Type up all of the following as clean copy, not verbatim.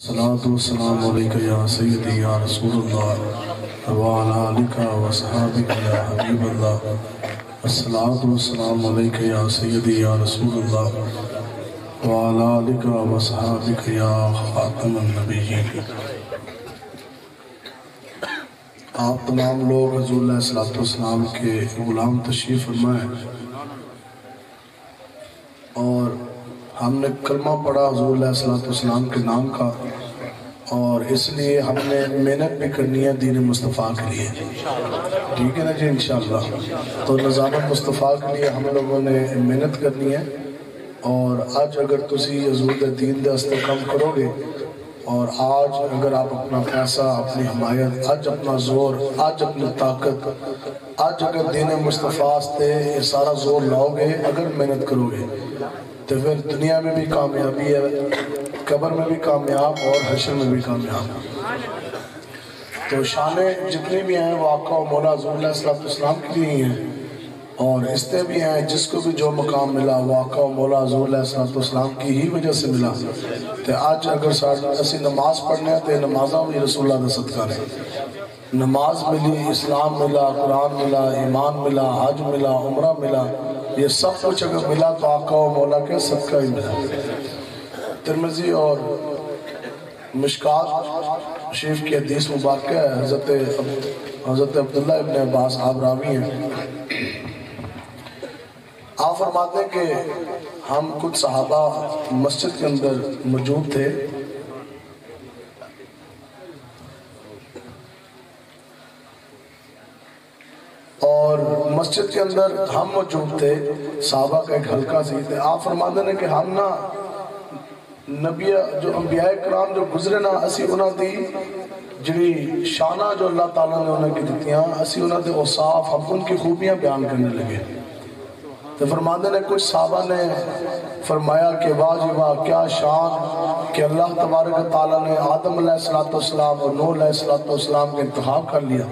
الصلاة والسلام علیکہ یا سیدی یا رسول اللہ وعلا آلکہ وصحابکہ یا حبیب اللہ الصلاة والسلام علیکہ یا سیدی یا رسول اللہ وعلا آلکہ وصحابکہ یا خاتم النبیین۔ آپ تمام لوگ حضور علیہ السلام کے غلام تشریف فرمائیں اور ہم نے کلمہ پڑھا حضور علیہ السلام کے نام کا، اور اس لیے ہم نے محنت بھی کرنی ہے دین مصطفیٰ کے لیے، ٹھیک ہے نا جی انشاءاللہ۔ تو نظام مصطفیٰ کے لیے ہم لوگوں نے محنت کرنی ہے، اور آج اگر تسی حضور دے دین دے استے کم کرو گے، اور آج اگر آپ اپنا پیسہ، اپنی حمایت، آج اپنا زور، آج اپنی طاقت، آج اگر دین مصطفیٰ سے یہ سارا زور لاؤ گے، اگر محنت کرو گے تو پھر دنیا میں بھی کامیابی ہے، قبر میں بھی کامیاب اور حشر میں بھی کامیاب۔ تو شانیں جتنی بھی ہیں وہ آقا و مولا حضور علیہ السلام کے لیے ہیں، اور اس سے بھی ہیں جس کو بھی جو مقام ملا وہ آقا و مولا حضور علیہ السلام کی ہی وجہ سے ملا۔ تو آج اگر اسی نماز پڑھنے ہیں تو نمازاں بھی رسول اللہ دا صدقہ رہے، نماز ملی، اسلام ملا، قرآن ملا، ایمان ملا، حج ملا، عمرہ ملا، یہ سب کچھ اگر ملا تو آقا و مولا کے صدقہ ہی ملا۔ ترمذی اور مشکات شریف کی حدیث مبارکہ ہے، حضرت عبداللہ ابن عباس آپ راوی ہیں، آپ فرماتے ہیں کہ ہم کچھ صحابہ مسجد کے اندر موجود تھے، اور مسجد کے اندر ہم موجود تھے، صحابہ کا ایک حلقہ سی تھے۔ آپ فرماتے ہیں کہ ہم نا نبی جو انبیاء کرام جو گزرے نا، اسی انہاں دی جڑی شانہ جو اللہ تعالیٰ نے انہاں کی دیتیاں، اسی انہاں دے اوصاف، ہم ان کی خوبیاں بیان کرنے لگے۔ تو فرماتے ہیں کچھ صحابہ نے فرمایا کہ واہ جی واہ کیا شان کہ اللہ تبارک تعالیٰ نے آدم علیہ السلام اور نوح علیہ السلام کے انتخاب کر لیا۔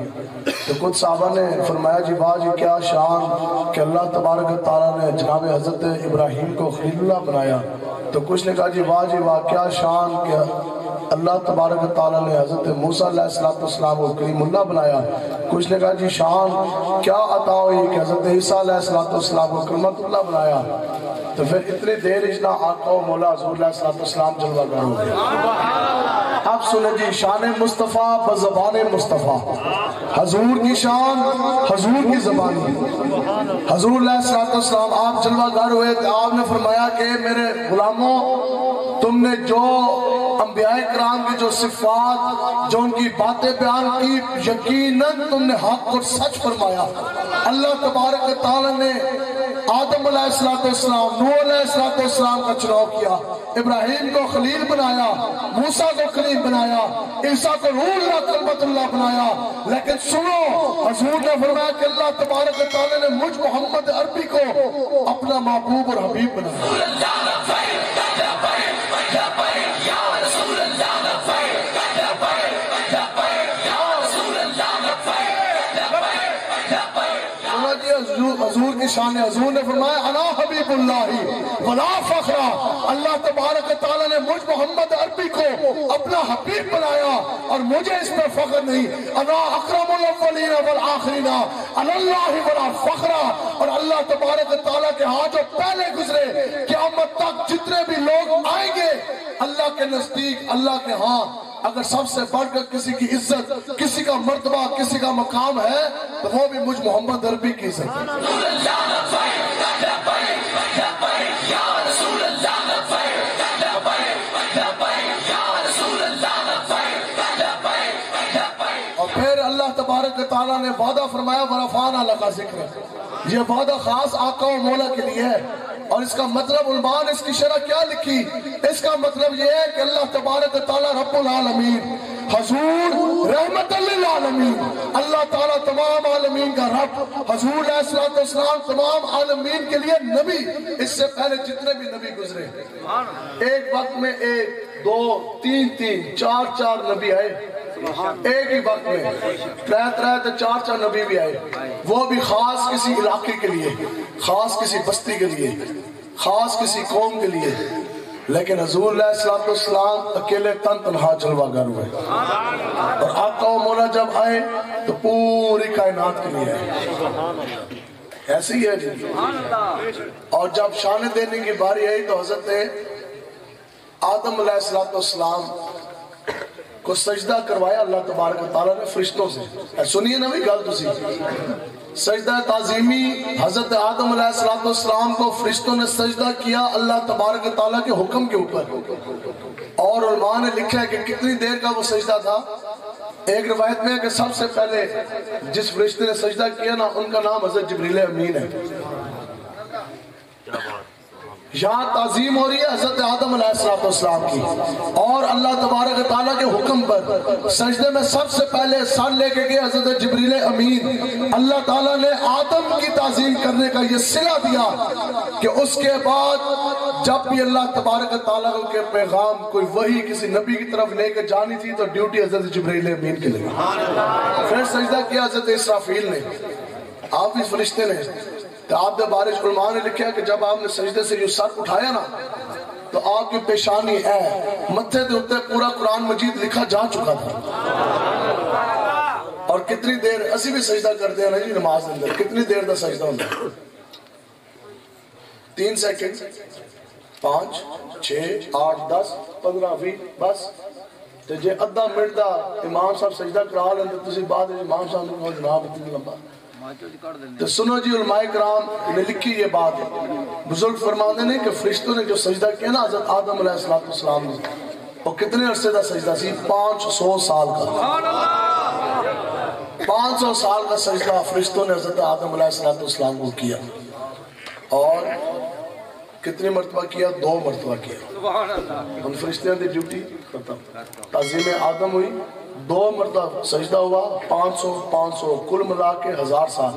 تو کچھ صحابہ نے فرمایا جی واہ جی کیا شان کہ اللہ تبارک تعالیٰ نے جناب حضرت ابراہیم کو خلیل اللہ بنایا۔ تو کچھ نے کہا جی واہ کیا شان کہ اللہ تبارک تعالیٰ نے حضرت موسیٰ علیہ السلام کو کریم اللہ بنایا۔ کچھ نے کہا جی شان کیا عطا ہوئی کہ حضرت عیسیٰ علیہ السلام کو کلمت اللہ بنایا۔ تو پھر اتنی دیر اجنا آقا و مولا حضور علیہ السلام جلوہ گر ہو گیا۔ اب سنیں جی شان مصطفیٰ بزبان مصطفیٰ، حضور کی شان حضور کی زبانی۔ حضور علیہ السلام آپ جلوہ گر ہوئے تو آپ نے فرمایا کہ میرے غلاموں، تم نے جو انبیاء کرام کی جو صفات، جو ان کی باتیں بیان کی، یقیناً تم نے حق اور سچ فرمایا۔ اللہ تبارک تعالیٰ نے آدم علیہ السلام، نوح علیہ السلام کا چناؤ کیا، ابراہیم کو خلیل بنایا، موسیٰ کو کریم بنایا، عیسیٰ کو روح اللہ کلمت اللہ بنایا۔ لیکن سنو، حضور نے فرمایا کہ اللہ تبارک تعالیٰ نے مجھ محمد عربی کو اپنا محبوب اور حبیب بنایا۔ حضور کی شان، حضور نے فرمایا انا حبیب اللہ ولا فخرا، اللہ تبارک تعالیٰ نے مجھ محمد عربی کو اپنا حبیب بنایا اور مجھے اس پر فخر نہیں۔ انا اکرم الاولین والآخرین علی اللہ ولا فخرا، اور اللہ تبارک تعالیٰ کے ہاں جو پہلے گزرے قیامت تک جتنے بھی لوگ آئیں گے اللہ کے نزدیک، اللہ کے ہاں اگر سب سے بڑھ کر کسی کی عزت، کسی کا مرتبہ، کسی کا مقام ہے تو وہ بھی مجھ محمد عربی کی عزت ہے۔ اور پھر اللہ تبارک تعالیٰ نے وعدہ فرمایا وَرَفَعْنَا لَكَ ذِكْرَكَ، یہ وعدہ خاص آقا و مولا کے لیے ہے۔ اور اس کا مطلب علماء نے اس کی شرح کیا لکھی؟ اس کا مطلب یہ ہے کہ اللہ تبارک تعالیٰ رب العالمین، حضور رحمت للعالمین، اللہ تعالیٰ تمام عالمین کا رب، حضور علیہ السلام تمام عالمین کے لیے نبی۔ اس سے پہلے جتنے بھی نبی گزرے ایک وقت میں ایک دو تین چار نبی آئے ایک ہی وقت میں، رہتے چار نبی بھی آئے، وہ بھی خاص کسی علاقے کے لیے، خاص کسی بستی کے لیے، خاص کسی قوم کے لیے۔ لیکن حضور علیہ السلام اکیلے تن تنہا جلوہ گر ہوئے، اور آقا و مولا جب آئے تو پوری کائنات کے لیے آئے، ایسی ہی ہے جی۔ اور جب شان دینے کی باری آئی تو حضرت آدم علیہ السلام کو سجدہ کروایا اللہ تبارک و تعالیٰ نے فرشتوں سے۔ سنیے نا بھی گل تسی، سجدہ تعظیمی حضرت آدم علیہ السلام کو فرشتوں نے سجدہ کیا اللہ تبارک و تعالیٰ کے حکم کے اوپر، اور علماء نے لکھا ہے کہ کتنی دیر کا وہ سجدہ تھا۔ ایک روایت میں ہے کہ سب سے پہلے جس فرشتے نے سجدہ کیا نا ان کا نام حضرت جبریل امین ہے۔ یہاں تعظیم ہو رہی ہے حضرت آدم علیہ السلام کی، اور اللہ تبارک و تعالیٰ کے حکم پر سجدے میں سب سے پہلے سر لے کے گئے حضرت جبریل امین۔ اللہ تعالیٰ نے آدم کی تعظیم کرنے کا یہ صلہ دیا کہ اس کے بعد جب بھی اللہ تبارک و تعالیٰ کے پیغام کوئی وحی کسی نبی کی طرف لے کے جانی تھی تو ڈیوٹی حضرت جبریل امین کے لگی۔ پھر سجدہ کیا حضرت اسرافیل نے، آپ بھی فرشتے نے۔ تو آپ نے بارش علماء نے لکھا کہ جب آپ نے سجدے سے جو سر اٹھایا نا تو آپ کی پیشانی متھے دے اوپر پورا قرآن مجید لکھا جا چکا تھا۔ اور کتنی دیر اسی بھی سجدہ کرتے ہیں نا جی نماز اندر، کتنی دیر دا سجدہ ہوتا ہے؟ 3 سیکنڈ، 5 6 8 10 15 20 بس۔ تو جے ادھا منٹ دا امام صاحب سجدہ کرا لیندے تسی بعد امام صاحب نے کہا جناب اتنی لمبا۔ تو سنو جی علماء کرام نے لکھی یہ بات، بزرگ فرماتے ہیں کہ فرشتوں نے جو سجدہ کیا نا حضرت آدم علیہ السلام نے، وہ کتنے عرصے دا سجدہ سی؟ 500 سال کا۔ 500 سال کا سجدہ فرشتوں نے حضرت آدم علیہ السلام کو کیا، اور کتنی مرتبہ کیا؟ 2 مرتبہ کیا۔ ان فرشتوں کی ڈیوٹی ختم، تعظیم آدم ہوئی، 2 مرتبہ سجدہ ہوا، 500 کل ملا کے 1000 سال۔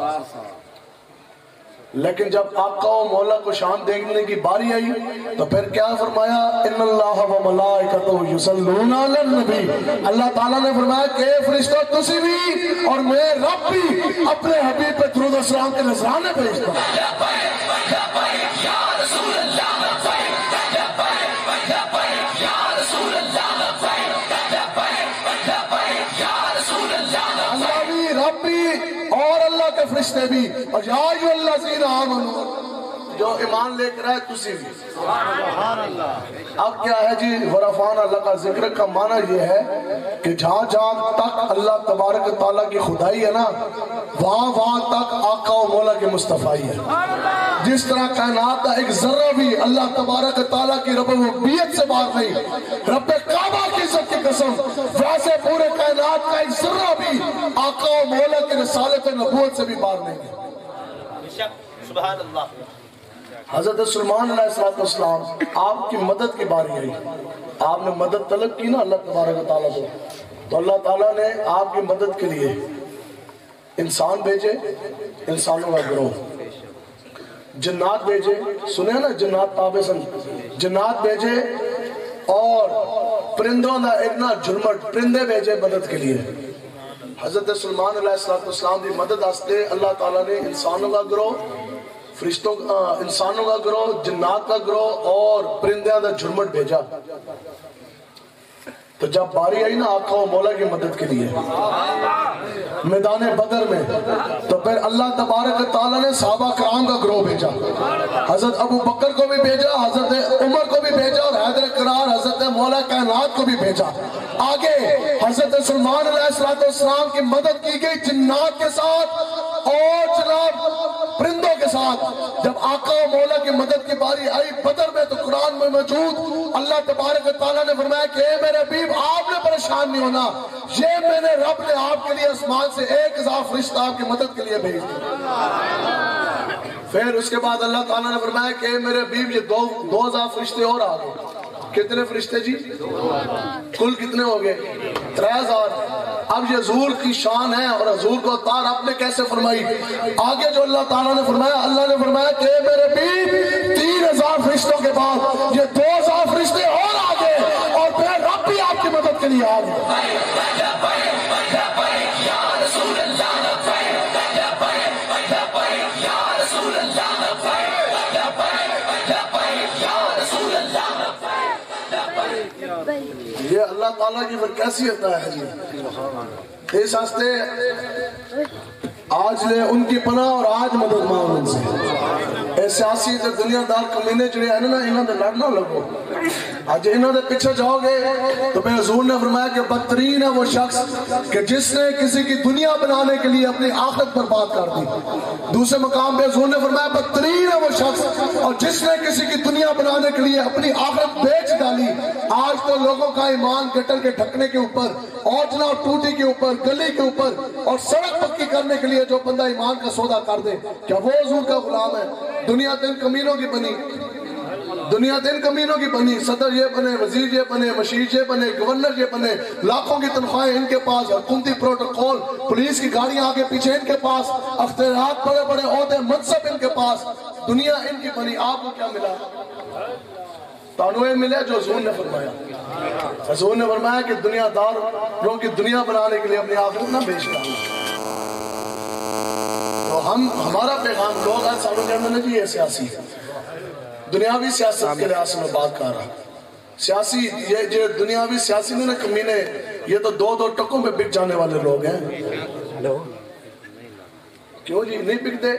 لیکن جب آقا و مولا کو شان دیکھنے کی باری آئی تو پھر کیا فرمایا؟ ان اللہ و ملائکتہ یصلون علی النبی، اللہ تعالیٰ نے فرمایا کہ فرشتوں تسی بھی اور میں رب بھی اپنے حبیب پہ درود و سلام کے نذرانے بھیجتا ہوں۔ اور اللہ کے فرشتے بھی، اور یا ایھا الذین آمنوا، جو ایمان لے کر آئے تسی بھی۔ اب کیا ہے جی ورفعنا لک ذکر کا معنی یہ ہے کہ جہاں جہاں تک اللہ تبارک تعالیٰ کی خدائی ہے نا وہاں تک آقا و مولا کی مصطفیٰ ہے۔ جس طرح کائنات کا ایک ذرہ بھی اللہ تبارک تعالیٰ کی ربوبیت سے باہر نہیں، رب کعبہ کی عزت کی قسم، ویسے پورے کائنات کا ایک ذرہ بھی آقا و مولا کی رسالت و نبوت سے بھی باہر نہیں ہے۔ سبحان اللہ۔ حضرت سلیمان علیہ السلام آپ کی مدد کی باری آئی، آپ نے مدد طلب کی نا اللہ تبارک تعالیٰ کو، تو اللہ تعالیٰ نے آپ کی مدد کے لیے انسان بھیجے، انسانوں کا گروہ، جنات بھیجے، سنے نا جنات تابع سن، جنات بھیجے، اور پرندوں کا اتنا جھرمٹ پرندے بھیجے مدد کے لیے۔ حضرت سلیمان علیہ السلام کی مدد واسطے اللہ تعالیٰ نے انسانوں کا گروہ، فرشتوں انسانوں کا گروہ، جنات کا گروہ اور پرندوں کا جھرمٹ بھیجا۔ تو جب باری آئی نا آقا و مولا کی مدد کے لیے میدان بدر میں، تو پھر اللہ تبارک تعالیٰ نے صحابہ کرام کا گروہ بھیجا، حضرت ابو بکر کو بھی بھیجا، حضرت عمر کو بھی بھیجا، اور حیدر کرار حضرت مولا کائنات کو بھی بھیجا۔ آگے حضرت سلیمان علیہ السلام کی مدد کی گئی جنات کے ساتھ اور جناب پرندوں کے ساتھ۔ جب آقا و مولا کی مدد کی باری آئی بدر میں تو قرآن میں موجود اللہ تبارک تعالیٰ نے فرمایا کہ اے میرے حبیب آپ نے پریشان نہیں ہونا، یہ میں نے رب نے آپ کے لیے آسمان سے 1000 فرشتہ آپ کی مدد کے لیے بھیج دیا۔ پھر اس کے بعد اللہ تعالیٰ نے فرمایا کہ اے میرے حبیب یہ 2000 فرشتے اور آ گئے۔ کتنے فرشتے جی؟ کل کتنے ہو گئے؟ 3000۔ اب یہ حضور کی شان ہے اور حضور کو اطاعت آپ نے کیسے فرمائی؟ آگے جو اللہ تعالیٰ نے فرمایا، اللہ نے فرمایا کہ میرے حبیب 3000 فرشتوں کے بعد یہ 2000 فرشتے اور آ گئے، اور پھر رب بھی آپ کی مدد کے لیے آ گئے۔ یہ اللہ تعالیٰ کی پھر کیسی عطا ہے جی. اس ہستے آج لے ان کی پناہ اور آج مدد مانگ ان سے. اے سیاسی تے دنیا دار کمینے جڑے ہیں نا انہاں دے لڑنا لگو. آج انہاں دے پیچھے جاؤ گے تو پھر حضور نے فرمایا کہ بدترین ہے وہ شخص کہ جس نے کسی کی دنیا بنانے کے لیے اپنی آخرت برباد کر دی. دوسرے مقام پہ حضور نے فرمایا بدترین ہے وہ شخص اور جس نے کسی کی دنیا بنانے کے لیے اپنی آخرت بیچ ڈالی. آج تو لوگوں کا ایمان گٹر کے ڈھکنے کے اوپر، اوٹنا اور ٹوٹی کے اوپر، گلی کے اوپر اور سڑک پکی کرنے کے لیے جو بندہ ایمان کا سودا کر دے، کیا وہ حضور کا غلام ہے؟ دنیا دن کمینوں کی بنی، دنیا دن کمینوں کی بنی. صدر یہ بنے، وزیر یہ بنے، مشیر یہ بنے، گورنر یہ بنے، لاکھوں کی تنخواہیں ان کے پاس، حکومتی پروٹوکول، پولیس کی گاڑیاں آگے پیچھے ان کے پاس، اختیارات بڑے بڑے عہدے منصب ان کے پاس. دنیا ان کی بنی. آپ کو کیا ملا؟ تانوے ملے جو حضور نے فرمایا. حضور نے فرمایا کہ دنیا داروں کی دنیا بنانے کے لیے اپنی آخرت نہ بیچ ڈالنا. تو ہمارا پیغام لوگ آج سالوں کے اندر نہیں، یہ سیاسی دنیاوی سیاست کے لحاظ سے میں بات کر رہا. سیاسی یہ دنیاوی سیاسی نے کمینے، یہ تو دو ٹکوں پہ بک جانے والے لوگ ہیں. کیوں جی نہیں بکتے؟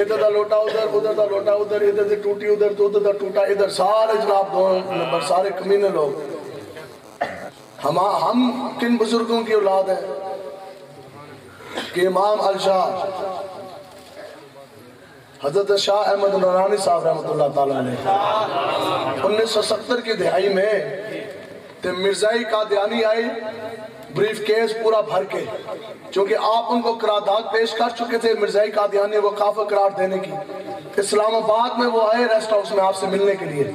ادھر دا لوٹا ادھر، ادھر دا لوٹا ادھر، ادھر سے ٹوٹی ادھر تو ادھر دا ٹوٹا ادھر. سارے جناب دو نمبر سارے کمینے لوگ. ہم کن بزرگوں کی اولاد ہیں کہ امام الشاہ حضرت شاہ احمد نورانی صاحب رحمۃ اللہ تعالیٰ علیہ 1970 کی دہائی میں تے مرزائی قادیانی آئی بریف کیس پورا بھر کے، چونکہ آپ ان کو قرارداد پیش کر چکے تھے مرزائی قادیانی کو کافر قرار دینے کی. اسلام آباد میں وہ آئے ریسٹ ہاؤس میں آپ سے ملنے کے لیے،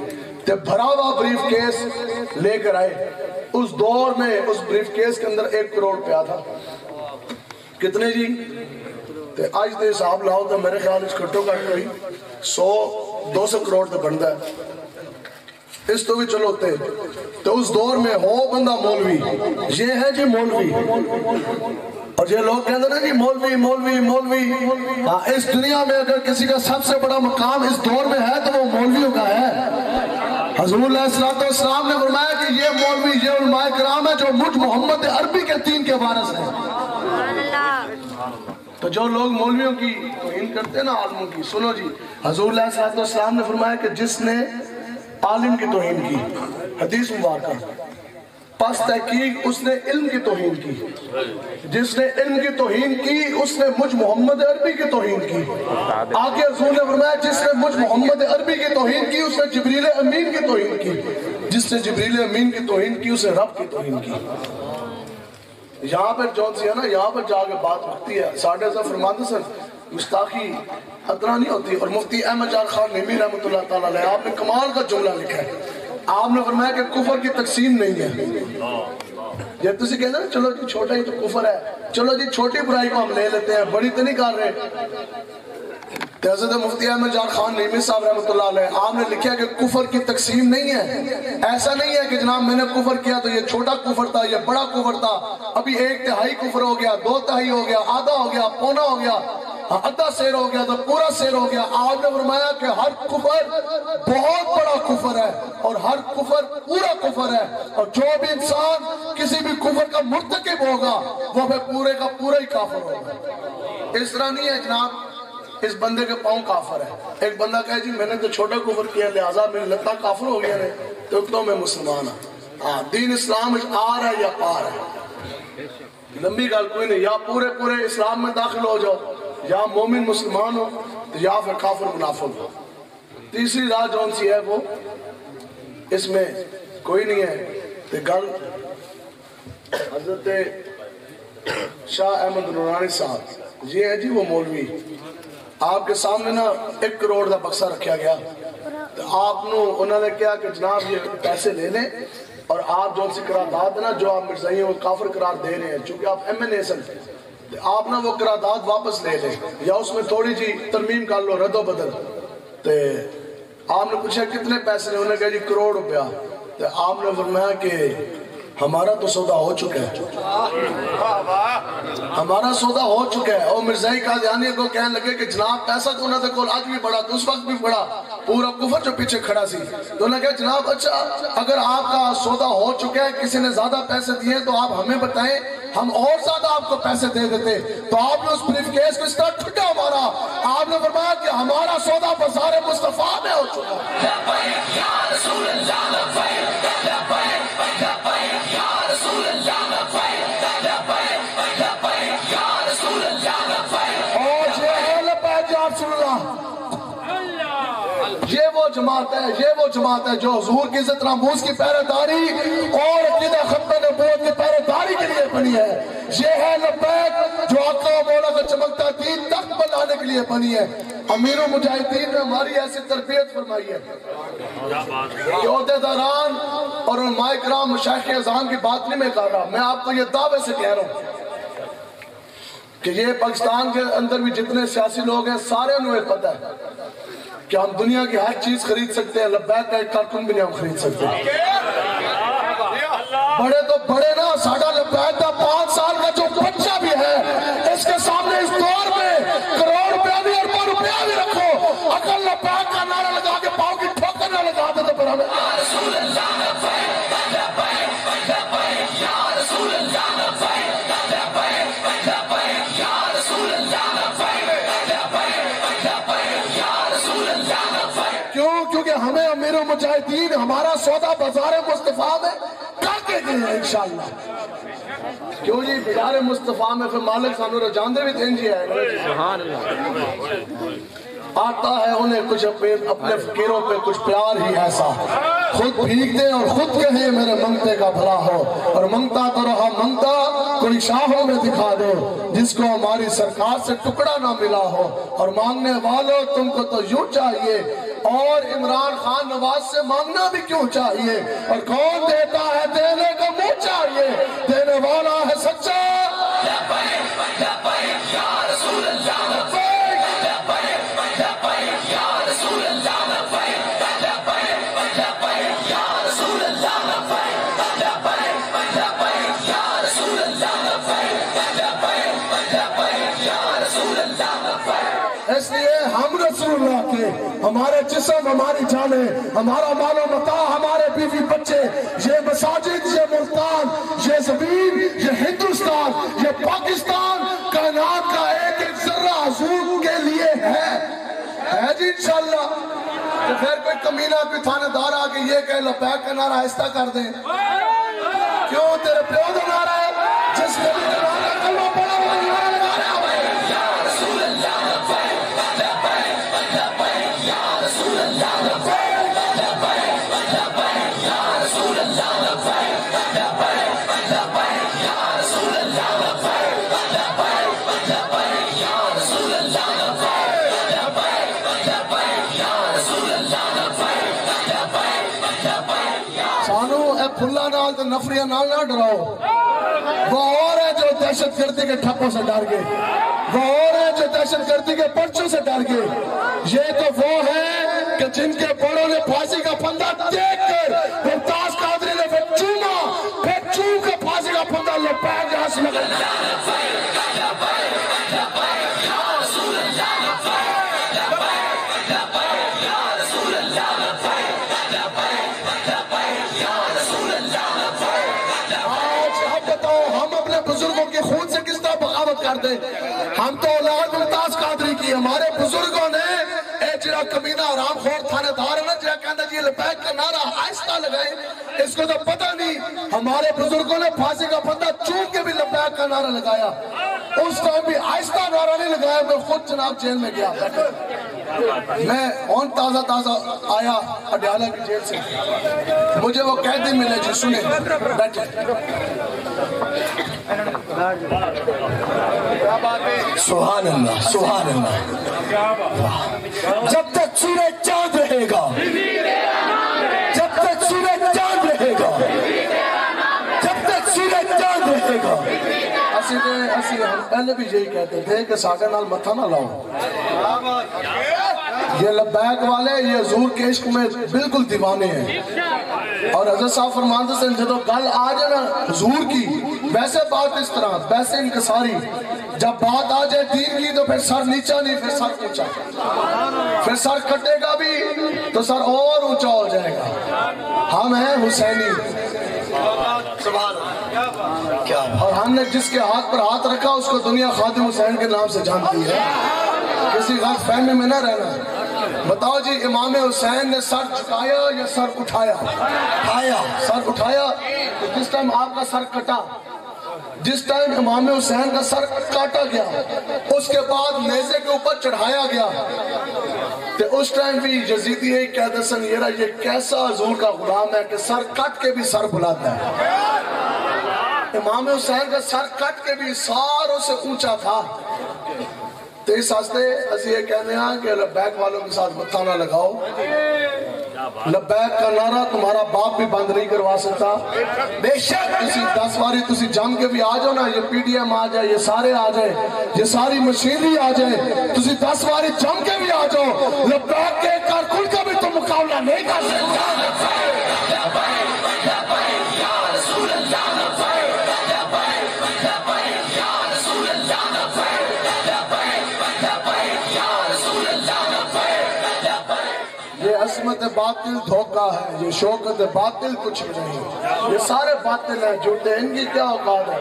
تے بھرا ہوا بریف کیس لے کر آئے. اس دور میں اس بریف کیس کے اندر 1 کروڑ روپیہ تھا. کتنے جی؟ تے آج دے حساب لاؤ تو میرے خیال اس کٹو کٹ کوئی 100-200 کروڑ تے بنتا ہے. اس تو بھی چلو تے تو اس دور میں ہو بندہ مولوی، یہ ہے جی مولوی. اور یہ لوگ کہتے ہیں نا جی مولوی مولوی مولوی. ہاں اس دنیا میں اگر کسی کا سب سے بڑا مقام اس دور میں ہے تو وہ مولویوں کا ہے. حضور علیہ السلام نے فرمایا کہ یہ مولوی، یہ علماء کرام ہے جو مجھ محمد عربی کے دین کے وارث ہیں. تو جو لوگ مولویوں کی توہین کرتے ہیں نا عالموں کی، سنو جی حضور علیہ السلام نے فرمایا کہ جس نے عالم کی توہین کی، حدیث مبارکہ، پس تحقیق اس نے علم کی توہین کی. جس نے علم کی توہین کی اس نے مجھ محمد عربی کی توہین کی. آگے حضور نے فرمایا جس نے مجھ محمد عربی کی توہین کی اس نے جبریل امین کی توہین کی. جس نے جبریل امین کی توہین کی اس نے رب کی توہین کی. یہاں پر جو سی ہے نا، یہاں پر جا کے بات ہوتی ہے. ساڑھے سے فرماتے سن گستاخی ادنا نہیں ہوتی. اور مفتی احمد جان خان نیمی رحمۃ اللہ تعالیٰ علیہ آپ نے کمال کا جملہ لکھا ہے. آپ نے فرمایا کہ کفر کی تقسیم نہیں ہے. جب تسی کہتے ہیں نا چلو جی چھوٹا ہی تو کفر ہے، چلو جی چھوٹی برائی کو ہم لے لیتے ہیں، بڑی تو نہیں کر رہے. حضرت مفتی احمد جان خان نیمی صاحب رحمۃ اللہ علیہ آپ نے لکھا کہ کفر کی تقسیم نہیں ہے. ایسا نہیں ہے کہ جناب میں نے کفر کیا تو یہ چھوٹا کفر تھا، یہ بڑا کفر تھا، ابھی 1/3 کفر ہو گیا، 2/3 ہو گیا، آدھا ہو گیا، پونا ہو گیا، آدھا سیر ہو گیا تو پورا سیر ہو گیا. آپ نے فرمایا کہ ہر کفر بہت بڑا کفر ہے اور ہر کفر پورا کفر ہے. اور جو بھی انسان کسی بھی کفر کا مرتکب ہوگا وہ پھر پورے کا پورا ہی کافر ہوگا. اس طرح نہیں ہے جناب اس بندے کے پاؤں کافر ہے. ایک بندہ کہے جی میں نے تو چھوٹا کفر کیا لہٰذا میرے لتا کافر ہو گیا ہے تو میں مسلمان ہوں. دین اسلام آر ہے یا پار ہے، لمبی گل کوئی نہیں. یا پورے اسلام میں داخل ہو جاؤ، یا مومن مسلمان ہو یا پھر کافر منافق ہو. تیسری راہ جون سی ہے وہ اس میں کوئی نہیں ہے. تو گل حضرت شاہ احمد نورانی صاحب یہ ہے جی وہ مولوی. آپ کے سامنے نا 1 کروڑ کا بکسا رکھا گیا تو آپ انہوں نے کیا کہ جناب یہ پیسے لے لیں اور آپ جو سی قرارداد ہے نا جو آپ مرزائی وہ کافر قرار دے رہے ہیں، چونکہ آپ MNA سن، آپ نا وہ قرارداد واپس لے لیں یا اس میں تھوڑی جی ترمیم کر لو، رد و بدل. تو آپ نے پوچھا کتنے پیسے نے، انہوں نے کہا جی 1 کروڑ روپیہ. تو آپ نے فرمایا کہ ہمارا تو سودا ہو چکا ہے، ہمارا سودا ہو چکا ہے۔ اور مرزائی قادیانی کو کہنے لگے کہ جناب پیسہ تو انہوں نے کول آج بھی بڑا تو اس وقت بھی بڑا، پورا کفر جو پیچھے کھڑا سی، تو انہوں نے کہا جناب اچھا اگر آپ کا سودا ہو چکا ہے، کسی نے زیادہ پیسے دیے تو آپ ہمیں بتائیں، ہم اور زیادہ آپ کو پیسے دے دیتے۔ تو آپ نے اس بریف کیس کو اس طرح ٹھٹا مارا، آپ نے فرمایا کہ ہمارا سودا بازار مصطفیٰ میں ہو چکا یہ وہ جماعت ہے جو حضور کی عزت ناموس کی پہرےداری اور عقیدہ ختم نبوت کی پہرےداری کے لیے بنی ہے۔ یہ ہے لبیک جو آقا و مولا کا چمکتا دین تک بلانے کے لیے بنی ہے۔ امیر المجاہدین نے ہماری ایسی تربیت فرمائی ہے کہ عہدیداران اور علماء کرام مشایخ اعظام کی بات نہیں میں کر رہا، میں آپ کو یہ دعوے سے کہہ رہا ہوں کہ یہ پاکستان کے اندر بھی جتنے سیاسی لوگ ہیں سارے انہیں پتہ ہے کہ ہم دنیا کی ہر چیز خرید سکتے ہیں، لبیک کا ایک کارٹون بھی نہیں ہم خرید سکتے۔ بڑے تو بڑے نا، ساڑھا لبیک کا 5 سال کا جو بچہ بھی ہے اس کے سامنے اس دور میں کروڑ روپیہ بھی اربوں روپیہ بھی رکھو، اگر لبیک کا نعرہ لگا کے پاؤں کی ٹھوکر نہ لگا دے تو پھر ہمیں کیونکہ ہمیں امیر المجاہدین ہمارا سودا بازار مصطفیٰ میں کر کے گئے ہیں انشاءاللہ۔ کیوں جی بازار مصطفیٰ میں پھر مالک سانو رجان دے بھی دین جی ہے، آتا ہے انہیں کچھ اپنے فقیروں پہ کچھ پیار ہی ایسا، خود بھیگ دیں اور خود کہیں میرے منگتے کا بھلا ہو، اور منگتا تو رہا منگتا کوئی شاہوں میں دکھا دو جس کو ہماری سرکار سے ٹکڑا نہ ملا ہو، اور مانگنے والوں تم کو تو یوں چاہیے، اور عمران خان نواز سے مانگنا بھی کیوں چاہیے، اور کون دیتا ہے دینے کا منہ چاہیے، دینے والا ہے سچا۔ اس لیے ہم رسول اللہ کے، ہمارے جسم ہماری جانیں، ہمارا مال و متاع ہمارے بیوی بچے، یہ مساجد، یہ ملتان، یہ زمین، یہ ہندوستان، یہ پاکستان کائنات کا ایک ایک ذرہ حضور کے لیے ہے جی انشاءاللہ۔ تو پھر کوئی کمینہ کوئی تھانے دار آکے یہ کہے لبیک کا نعرہ آہستہ کر دیں، کیوں تیرے پیو کا نعرہ ہے جس نے بھی نعرہ کلمہ پڑھا وہ نعرہ لگا رہا ہے۔ کھلا نال تو نفریہ نال نہ ڈراؤ، وہ اور ہے جو دہشت گردی کے ٹھپوں سے ڈر گئے، وہ اور ہے جو دہشت گردی کے پرچوں سے ڈر گئے، یہ تو وہ ہے کہ جن کے بڑوں نے پھانسی کا پھندا دیکھ کر ممتاز قادری نے پھر چوما، پھر چوم کے پھانسی کا پھندا لبیک جہاں سے لگا۔ خون سے کس طرح بغاوت کر دیں، ہم تو اولاد ممتاز قادری کی، ہمارے بزرگوں نے اے جڑا کمینہ آرام خور تھانے دار ہے نا جڑا کہنا جی لبیک کا نعرہ آہستہ لگائیں، اس کو تو پتہ نہیں ہمارے بزرگوں نے پھانسی کا پھندا چوم کے بھی لبیک کا نعرہ لگایا، اس ٹائم بھی آہستہ نعرہ نہیں لگایا، میں خود جناب جیل میں گیا، میں اون تازہ آیا اڈیالہ کی جیل سے، مجھے وہ قیدی ملے جی، سنیں بیٹھے سبحان اللہ سبحان اللہ۔ جب تک سورج چاند رہے گا، جب تک سورج چاند رہے گا، جب تک سورج چاند رہے گا، ہم پہلے بھی یہی کہتے تھے کہ ساگے نال متھا نہ لاؤ، یہ لبیک والے یہ حضور کے عشق میں بالکل دیوانے ہیں. اور حضرت صاحب فرماتے ہیں جب گل آ جائے نا حضور کی ویسے بات اس طرح ویسے انکساری, جب بات آ جائے دین کی تو پھر سر نیچا نہیں پھر سر اونچا, پھر سر کٹے گا بھی تو سر اور اونچا ہو جائے گا. ہم ہیں حسینی, اور ہم نے جس کے ہاتھ پر ہاتھ رکھا اس کو دنیا خادم حسین کے نام سے جانتی ہے. کسی غلط فہمی میں نہ رہنا. بتاؤ جی امام حسین نے سر جھکایا یا سر اٹھایا؟ سر اٹھایا. تو جس ٹائم آپ کا سر کٹا, جس ٹائم امام حسین کا سر کاٹا گیا اس کے بعد نیزے کے اوپر چڑھایا گیا تو اس ٹائم بھی یزیدی ہے کہتے سن یہ کیسا حضور کا غلام ہے کہ سر کٹ کے بھی سر بلاتا ہے. امام حسین کا سر کٹ کے بھی ساروں سے اونچا تھا. تو اس واسطے اسی یہ کہنے ہیں کہ لبیک والوں کے ساتھ متھا نہ لگاؤ. لبیک کا نعرہ تمہارا باپ بھی بند نہیں کروا سکتا. بے شک کسی 10 باری تسی جم کے بھی آ جاؤ نا, یہ پی ڈی ایم آ جائے, یہ سارے آ جائے, یہ ساری مشینری آ جائے, تسی 10 باری جم کے بھی آ جاؤ, لبیک کے کارکن کا بھی تو مقابلہ نہیں کر سکتا. یہ عصمت باطل دھوکہ ہے, یہ شوکت باطل کچھ بھی نہیں. یہ سارے باطل ہیں, جھوٹے, ان کی کیا اوقات ہے.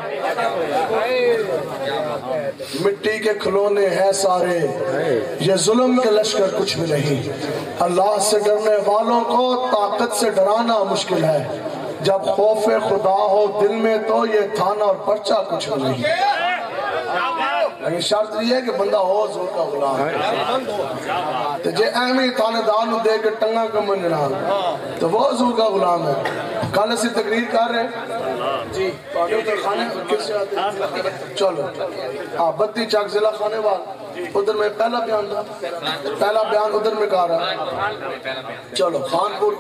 مٹی کے کھلونے ہیں سارے, یہ ظلم کے لشکر کچھ بھی نہیں. اللہ سے ڈرنے والوں کو طاقت سے ڈرانا مشکل ہے. جب خوف خدا ہو دل میں تو یہ تھانہ اور پرچہ کچھ بھی نہیں. لیکن شرط یہ ہے کہ بندہ ہو حضور کا غلام. تو جے اہمی تھانے دار نو دے کے ٹنگا کمن جنا تو وہ حضور کا غلام ہے. کل اسی تقریر کر رہے جی خانے کس سے آتے چلو ہاں 32 چاک ضلع خانے وال ادھر میں پہلا بیان تھا, پہلا بیان ادھر میں کہا رہا. چلو خانپور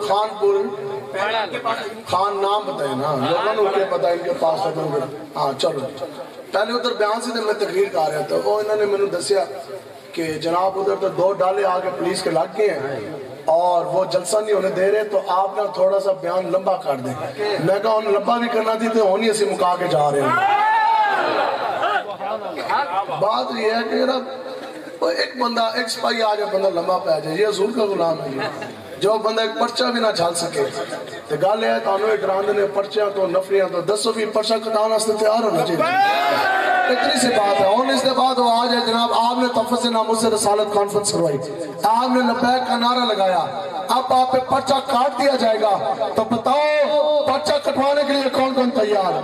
خان نام بتائیں نا لوگوں نے پتہ ان کے پاس ہے. ہاں چلو پہلے ادھر بیان سے میں تقریر کر رہا تھا. وہ انہوں نے میں نے دسیا کہ جناب ادھر تو 2 ڈالے آگے پولیس کے لگ گئے ہیں اور وہ جلسہ نہیں ہونے دے رہے, تو آپ نے تھوڑا سا بیان لمبا کر دیں. میں کہا انہیں لمبا بھی کرنا تھی تو ہونی اسی مکا کے جا رہے ہیں. بات یہ ہے کہ ایک بندہ ایک سپاہی آ جائے بندہ لمبا پہ آ جائے, یہ حضور کا غلام ہے. جو بندہ ایک پرچہ بھی نہ چھال سکے تو گل ہے تو انہوں ڈراندے نے پرچیاں تو نفریاں تو 10 بھی پرچہ کٹانا سے تیار ہونا چاہیے. اتنی سی بات ہے. اور اس کے بعد وہ آج ہے جناب آپ نے تفض ناموس رسالت کانفرنس کروائی, آپ نے لبیک کا نعرہ لگایا, اب آپ پہ پرچہ کاٹ دیا جائے گا تو بتاؤ پرچہ کٹوانے کے لیے کون کون تیار ہے؟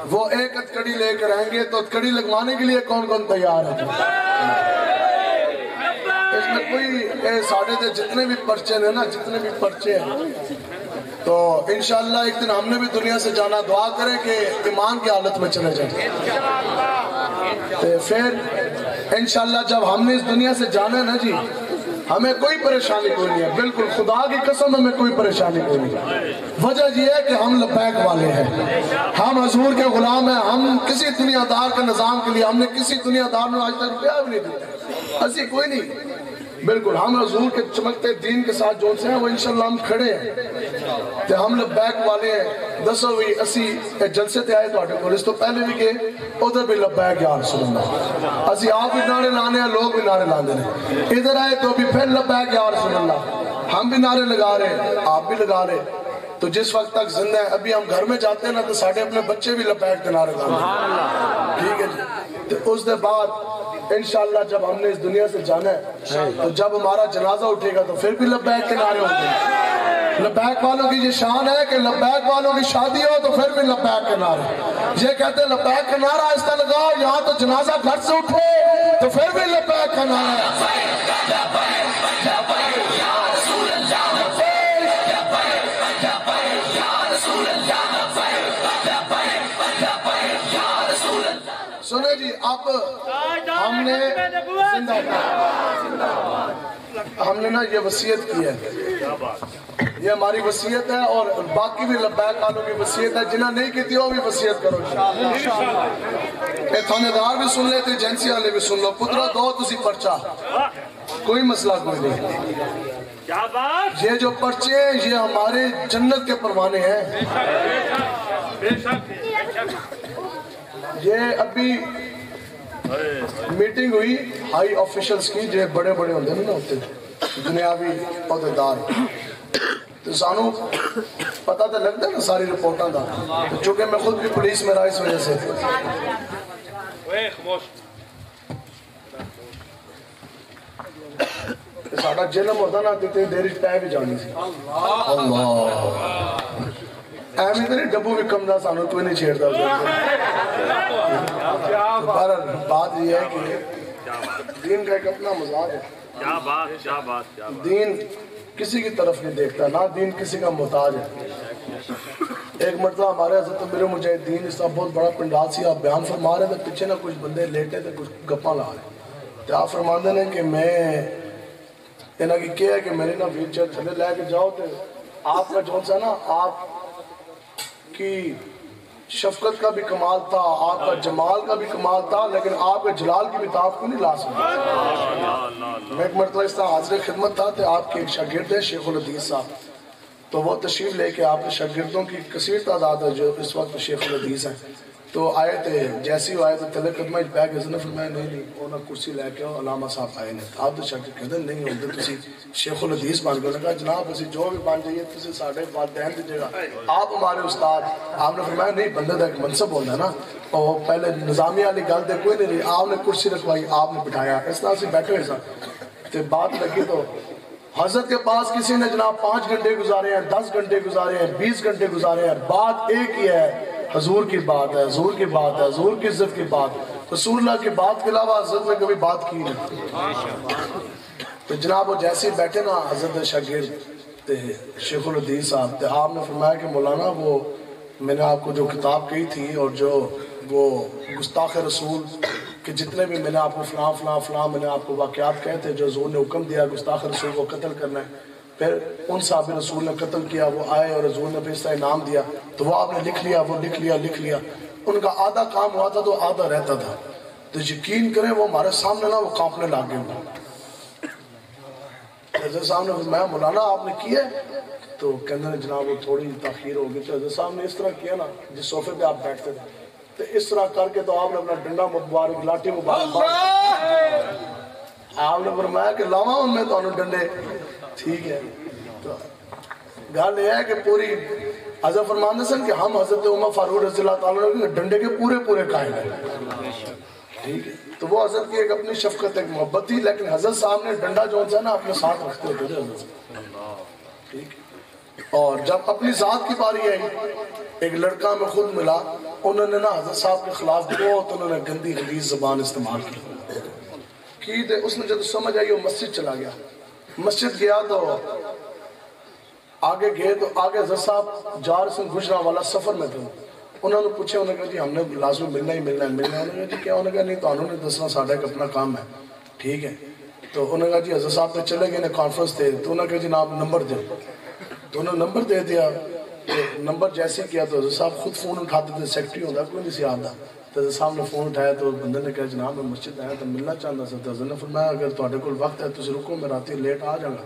وہ ایک ہتکڑی لے کر آئیں گے تو ہتکڑی لگوانے کے لیے کون کون تیار ہے؟ اس میں کوئی ساڑھے تھے جتنے بھی پرچے ہیں نا, جتنے بھی پرچے ہیں تو انشاءاللہ ایک دن ہم نے بھی دنیا سے جانا. دعا کریں کہ ایمان کی حالت میں چلے جائیں. تو پھر انشاءاللہ جب ہم نے اس دنیا سے جانا ہے نا جی, ہمیں کوئی پریشانی کوئی نہیں ہے. بالکل خدا کی قسم ہمیں کوئی پریشانی کوئی نہیں. وجہ یہ ہے کہ ہم لبیک والے ہیں, ہم حضور کے غلام ہیں. ہم کسی دنیا دار کے نظام کے لیے ہم نے کسی دنیا دار میں آج تک روپیہ بھی نہیں دیا. ایسی کوئی نہیں. بالکل ہم حضور کے چمکتے دین کے ساتھ جو سے ہیں وہ انشاءاللہ ہم کھڑے ہیں. تو ہم لبیک والے ہیں. 10 ہوئی 80 جلسے تے آئے تو آٹے کو اس تو پہلے بھی گئے ادھر بھی لبیک یا رسول اللہ. اسی آپ بھی نعرے لانے ہیں, لوگ بھی نعرے لانے ہیں. ادھر آئے تو بھی پھر لبیک یا رسول اللہ. ہم بھی نعرے لگا رہے ہیں, آپ بھی لگا رہے. تو جس وقت تک زندہ ہے, ابھی ہم گھر میں جاتے ہیں نا تو ساڑھے اپنے بچے بھی لبیک کے نعرے لانے ہیں. ٹھیک ہے جی. تو اس دے بعد انشاءاللہ جب ہم نے اس دنیا سے جانا ہے تو جب ہمارا جنازہ اٹھے گا تو پھر بھی لبیک کے نعرے ہوں گے. لبیک والوں کی یہ شان ہے کہ لبیک والوں کی شادی ہو تو پھر بھی لبیک کے نعرے. یہ کہتے ہیں لبیک کا نعرہ اس طرح لگاؤ, یہاں تو جنازہ گھر سے اٹھے تو پھر بھی لبیک کا نعرہ ہے. سنے جی اب ہم نے زندہ ہم نے نا یہ وصیت کی ہے, یہ ہماری وصیت ہے, اور باقی بھی لبیک والوں کی وصیت ہے, جنہاں نہیں کی تھی وہ بھی وصیت کرو اے تھانے دار بھی سن لے تے ایجنسی والے بھی سن لو, پترا دو تسی پرچہ, کوئی مسئلہ کوئی نہیں. یہ جو پرچے ہیں یہ ہمارے جنت کے پروانے ہیں. یہ ابھی میٹنگ ہوئی ہائی آفیشلز کی, جو بڑے بڑے ہوتے ہیں نا, ہوتے دنیاوی عہدیدار, تو سانو پتہ تو لگتا ہے نا ساری رپورٹاں دا, چونکہ میں خود بھی پولیس میں رہا اس وجہ سے. ساڑھا جنم ہوتا نا کتنے دیر پہ بھی جانی سی. اللہ ایمی تو نہیں ڈبو بھی کم دا سانو کوئی نہیں چھیڑتا. پر بات یہ ہے کہ دین کا ایک اپنا مزاج ہے. دین کسی کی طرف نہیں دیکھتا, نہ دین کسی کا محتاج ہے. ایک مرتبہ ہمارے حضرت امیر مجاہدین اس کا بہت بڑا پنڈال سی, آپ بیان فرما رہے تھے, پیچھے نہ کچھ بندے لیٹے تھے, کچھ گپاں لا رہے تھے. آپ فرما دے کہ میں انہاں کی کیا ہے کہ میری نا ویل چیئر تھلے لے کے جاؤ, تو آپ کا جو سا نا آپ کی شفقت کا بھی کمال تھا, آپ کا جمال کا بھی کمال تھا, لیکن آپ کے جلال کی بھی تعریف کو نہیں لا سکتا. میں ایک مرتبہ اس طرح حاضر خدمت تھا, تو آپ کے ایک شاگرد ہیں شیخ الحدیث صاحب, تو وہ تشریف لے کے آپ کے شاگردوں کی کثیر تعداد ہے جو اس وقت شیخ الحدیث ہیں, تو آئے تھے. جیسے ہی آئے تو تلے قدمہ اچ بیگ حضرت نے فرمایا نہیں انہاں کرسی لے کے علامہ صاحب آئے نے. آپ تو شاگرد کہتے نہیں ہوتے تسی شیخ الحدیث بن گئے. کہا جناب اسی جو بھی بن جائیے تسی ساڑھے والدین دی جگہ, آپ ہمارے استاد. آپ نے فرمایا نہیں, بندے دا ایک منصب ہونا ہے نا, اور پہلے نظامی والی گل دے کوئی نہیں, آپ نے کرسی رکھوائی, آپ نے بٹھایا, اس طرح سے بیٹھے ہوئے سن. تو بات لگی تو حضرت کے پاس کسی نے جناب 5 گھنٹے گزارے ہیں, 10 گھنٹے گزارے ہیں, 20 گھنٹے گزارے ہیں, بات ایک ہی ہے, حضور کی بات ہے, حضور کی بات ہے, حضور کی عزت کی بات. رسول اللہ کی بات کے علاوہ حضرت نے کبھی بات کی نہیں. تو جناب وہ جیسے بیٹھے نا حضرت شاگرد شیخ الحدیث صاحب, تو آپ نے فرمایا کہ مولانا وہ میں نے آپ کو جو کتاب کہی تھی, اور جو وہ گستاخ رسول کہ جتنے بھی میں نے آپ کو فلاں فلاں فلاں میں نے آپ کو واقعات کہے تھے جو حضور نے حکم دیا گستاخ رسول کو قتل کرنا ہے, پھر ان صحابہ رسول نے قتل کیا, وہ آئے اور حضور نے پھر اس طرح انعام دیا, تو وہ آپ نے لکھ لیا, وہ لکھ لیا. ان کا آدھا کام ہوا تھا تو آدھا رہتا تھا. تو یقین کریں وہ ہمارے سامنے نا وہ کانپنے لگ گئے. حضرت صاحب نے فرمایا مولانا آپ نے کیا ہے, تو کہنے نے جناب وہ تھوڑی تاخیر ہو گئی. تو حضرت صاحب نے اس طرح کیا نا, جس صوفے پہ آپ بیٹھتے تھے, تو اس طرح کر کے تو آپ نے اپنا ڈنڈا مبارک لاٹھی مبارک آپ نے فرمایا کہ لاواں ان میں تو انہوں ڈنڈے. ٹھیک ہے, تو گل یہ ہے کہ پوری حضرت فرماندے سن کہ ہم حضرت عمر فاروق رضی اللہ تعالیٰ نے ڈنڈے کے پورے قائل ہیں. ٹھیک ہے, تو وہ حضرت کی ایک اپنی شفقت ایک محبت تھی, لیکن حضرت صاحب نے ڈنڈا جو ہے نا اپنے ساتھ رکھتے ہوتے تھے حضرت. ٹھیک ہے, اور جب اپنی ذات کی باری آئی, ایک لڑکا میں خود ملا, انہوں نے نا حضرت صاحب کے خلاف بہت انہوں نے گندی غلیظ زبان استعمال کی. اس نے جب سمجھ آئی وہ مسجد چلا گیا. مسجد گیا تو آگے گئے, تو آگے حضرت صاحب جار سے گجرا والا سفر میں تھے. انہوں نے پوچھے, انہوں نے کہا جی ہم نے لازمی ملنا ہی ملنا ہے. انہوں نے کہا جی کیا؟ انہوں نے کہا نہیں تو انہوں نے دسنا ساڑھا ایک اپنا کام ہے. ٹھیک ہے, تو انہوں نے کہا جی حضرت صاحب نے چلے گئے کانفرنس تھے, تو انہوں نے کہا جی آپ نمبر دیں. تو انہوں نے نمبر دے دیا. نمبر جیسے کیا تو حضرت صاحب خود فون اٹھاتے تھے, سیکٹری ہوتا کوئی نہیں سی آتا. تو حضرت صاحب نے فون اٹھایا تو بندے نے کہا جناب میں مسجد آیا تو ملنا چاہتا سا. تو حضرت نے فرمایا اگر تھوڑے کو وقت ہے تو رکو, میں راتی لیٹ آ جاؤں گا.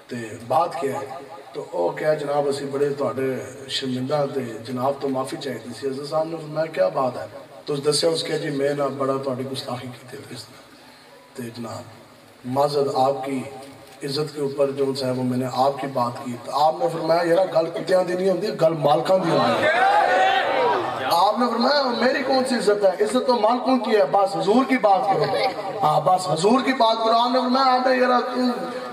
تو بات کیا ہے؟ تو وہ کیا جناب اسی بڑے تھوڑے شرمندہ تھے, جناب تو معافی چاہیے تھی. حضرت صاحب نے فرمایا کیا بات ہے؟ تو اس دسیا اس کے جی میں نہ بڑا تھوڑی گستاخی کی تھی اس طرح. تو جناب معذرت آپ کی عزت کے اوپر جو ہے وہ میں نے آپ کی بات کی. تو آپ نے فرمایا یار گل کتیاں دی نہیں ہوتی, گل مالکاں دی ہوتی ہے. آپ نے فرمایا میری کون سی عزت ہے, عزت تو مالکوں کی ہے, بس حضور کی بات کرو. ہاں بس حضور کی بات کرو. آپ نے فرمایا آپ نے یار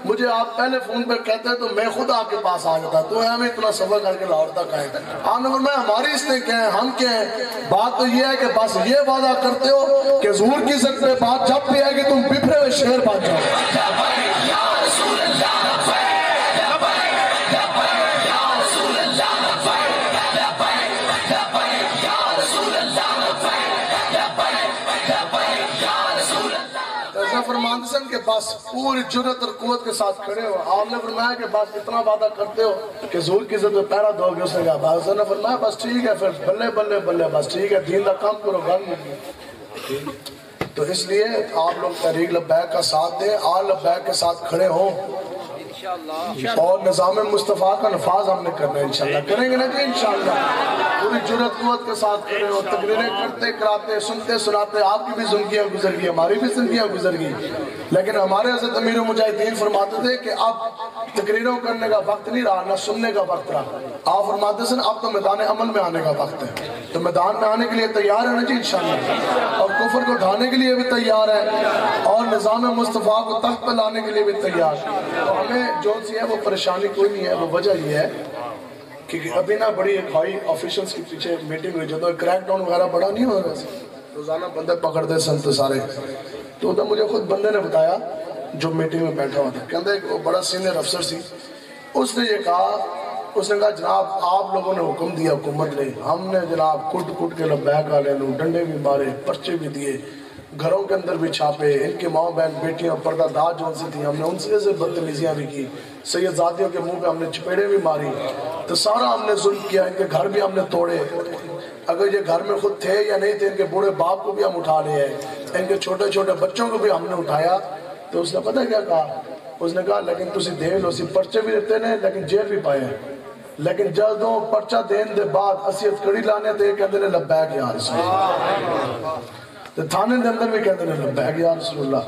مجھے آپ پہلے فون پہ کہتے تو میں خود آپ کے پاس آ جاتا, تو ہمیں اتنا سفر کر کے لاہور تک آئے. آپ نے فرمایا ہماری اس نے کیا ہے, ہم کیا ہیں, بات تو یہ ہے کہ بس یہ وعدہ کرتے ہو کہ حضور کی عزت پہ بات جب بھی ہے کہ تم بپھرے ہوئے شعر بن جاؤ. فرمان سے حسن کے پاس پوری جرت اور قوت کے ساتھ کھڑے ہو. آپ نے فرمایا کہ بس اتنا وعدہ کرتے ہو کہ حضور کی عزت میں پیرا دو گے. اس نے کہا ابو حسن نے فرمایا بس ٹھیک ہے پھر بلے بلے بلے بس ٹھیک ہے دین کا کام کرو گل نہیں. تو اس لیے آپ لوگ تحریک لبیک کا ساتھ دیں, آل لبیک کے ساتھ کھڑے ہوں اور نظام مصطفیٰ کا نفاذ ہم نے کرنا ہے انشاءاللہ. کریں گے نا جی انشاءاللہ. پوری جرت قوت کے ساتھ کھڑے ہو, تقریریں کرتے کراتے سنتے سناتے. آپ کی بھی زندگیاں گزر گئی, ہماری بھی زندگیاں گزر گئی, لیکن ہمارے حضرت امیر المجاہدین فرماتے تھے کہ اب تقریروں کرنے کا وقت نہیں رہا, نہ سننے کا وقت رہا. آپ فرماتے تھے اب تو میدان عمل میں آنے کا وقت ہے. تو میدان میں آنے کے لیے تیار ہے نا جی انشاءاللہ, اور کفر کو ڈھانے کے لیے بھی تیار ہے, اور نظام مصطفیٰ کو تخت پر لانے کے لیے بھی تیار. تو ہمیں جو سی ہے وہ پریشانی کوئی نہیں ہے. وہ وجہ یہ ہے کہ ابھی نا بڑی ایک ہائی آفیشلز کے پیچھے میٹنگ ہوئی, جو کریک ڈاؤن وغیرہ بڑا نہیں ہو رہا سی, روزانہ بندے پکڑتے سنتے سارے. تو ادھر مجھے خود بندے نے بتایا جو میٹنگ میں بیٹھا ہوا تھا, کہتے ایک وہ بڑا سینئر افسر سی, اس نے یہ کہا, اس نے کہا جناب آپ لوگوں نے حکم دیا, حکومت نے, ہم نے جناب کٹ کٹ کے لبیک والے نو ڈنڈے بھی مارے, پرچے بھی دیے, گھروں کے اندر بھی چھاپے, ان کے ماں بہن بیٹیاں پردہ دار جو سے تھیں ہم نے ان سے بدتمیزیاں بھی کی, سید زادیوں کے منہ پہ ہم نے چپیڑے بھی ماری. تو سارا ہم نے ظلم کیا, ان کے گھر بھی ہم نے توڑے. اگر یہ گھر میں خود تھے یا نہیں تھے, ان کے بوڑھے باپ کو بھی ہم اٹھا لے ہیں, ان کے چھوٹے چھوٹے بچوں کو بھی ہم نے اٹھایا. تو اس نے پتہ کیا کہا, اس نے کہا لیکن تسی دیکھ لو, پرچے بھی دیتے ہیں لیکن جیل بھی پائے ہیں, لیکن جدوں پرچہ دین دے بعد اسی ہتھکڑی لانے تے کہتے ہیں لبیک یا رسول اللہ, تو تھانے دے اندر بھی کہتے ہیں لبیک یا رسول اللہ,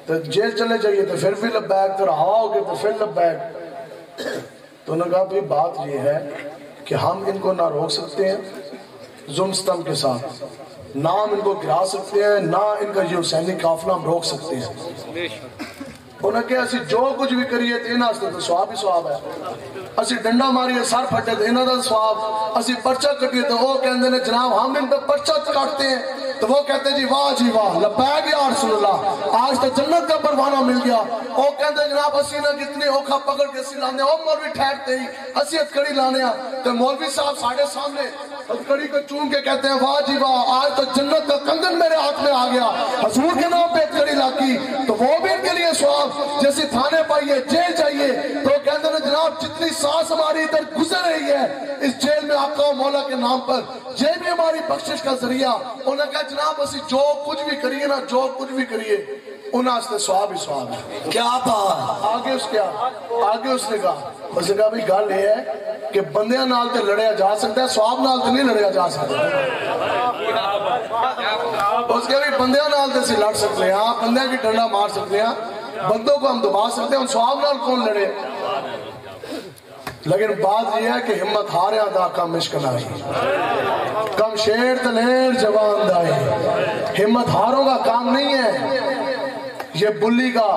تو جیل چلے جائیے تو پھر بھی لبیک, تو رہا ہوگے تو پھر لبیک. تو انہوں نے کہا بھئی بات یہ ہے کہ ہم ان کو نہ روک سکتے ہیں ظلم ستم کے ساتھ, نہ ہم ان کو گرا سکتے ہیں, نہ ان کا یہ حسینی قافلہ ہم روک سکتے ہیں. انہوں نے کہا اسی جو کچھ بھی کریے تو انہاں سے تو ثواب ہی ثواب ہے, اسی ڈنڈا ماریے سر پھٹے تو انہاں دا ثواب, اسی پرچہ کٹیے تو وہ کہندے نے جناب ہم ان پہ پرچہ کاٹتے ہیں, تو وہ کہتے جی واہ جی واہ لبیک یا رسول اللہ, آج تو جنت کا پروانہ مل گیا. وہ کہندے جناب اسی نہ کتنی اوکھا پکڑ کے اسی لانے, وہ مولوی ٹھہرتے ہی اسی ہتھکڑی لانے ہیں, تو مولوی صاحب ساڑھے سامنے ہتھکڑی کو چون کے کہتے ہیں واہ جی واہ آج تو جنت کا کنگن میرے ہاتھ میں آ گیا, حضور کے نام پہ ہتھکڑی لاکی. تو وہ بھی ان کے لیے ثواب, جیسے تھانے پائیے جیل چاہیے, تو کہتے ہیں جناب جتنی سانس ہماری ادھر گزر رہی ہے اس جیل میں آقا و مولا کے نام پر, یہ بھی ہماری بخشش کا ذریعہ. انہوں نے کہا جناب اسی جو کچھ بھی کریے نا, جو کچھ بھی کریے انہاں سے ثواب ہی ثواب ہے. کیا بات آگے اس کیا آگے اس نے کہا, اس نے کہا بھی گل یہ ہے کہ بندیاں نال تے لڑیا جا سکتا ہے, ثواب نال تے نہیں لڑیا جا سکتا. اس کے بھی بندیاں نال تے سے لڑ سکتے ہیں, بندیاں کی ڈنڈا مار سکتے ہیں, بندوں کو ہم دبا سکتے ہیں, ان ثواب نال کون لڑے. لیکن بات یہ ہے کہ ہمت ہارے دا کم عشق نائی, کم شیر تلیر جوان دائی. ہمت ہاروں کا کام نہیں ہے, یہ بلی کا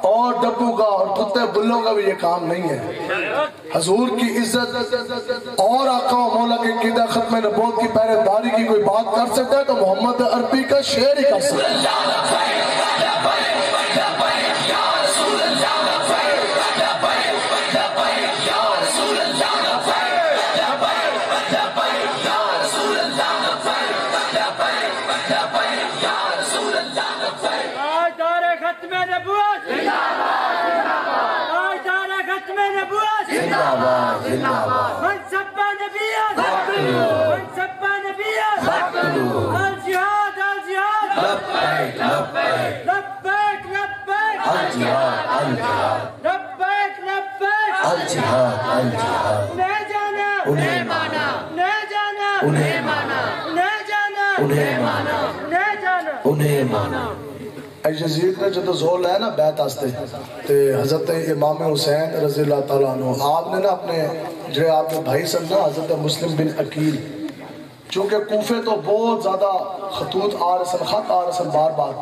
اور ڈبو کا اور کتے بلوں کا بھی یہ کام نہیں ہے. حضور کی عزت اور آقا و مولا کے قیدہ ختم نبوت کی پہرے داری کی کوئی بات کر سکتا ہے تو محمد عربی کا شعر ہی کر سکتا ہے. من سب نبيا من سب نبيا الجهاد الجهاد لبيك لبيك لبيك لبيك الجهاد الجهاد لبيك لبيك الجهاد الجهاد نہیں جانا انہیں مانا, نہیں جانا انہیں مانا, نہیں جانا انہیں مانا, نہیں جانا انہیں مانا. یزید نے جدو زور لیا نا بیعت آستے تے حضرت امام حسین رضی اللہ تعالیٰ عنہ, آپ نے نا اپنے جو آپ کے بھائی سن نا حضرت مسلم بن عقیل, چونکہ کوفے تو بہت زیادہ خطوط آ رہے سن, خط آ رہے سن بار بار,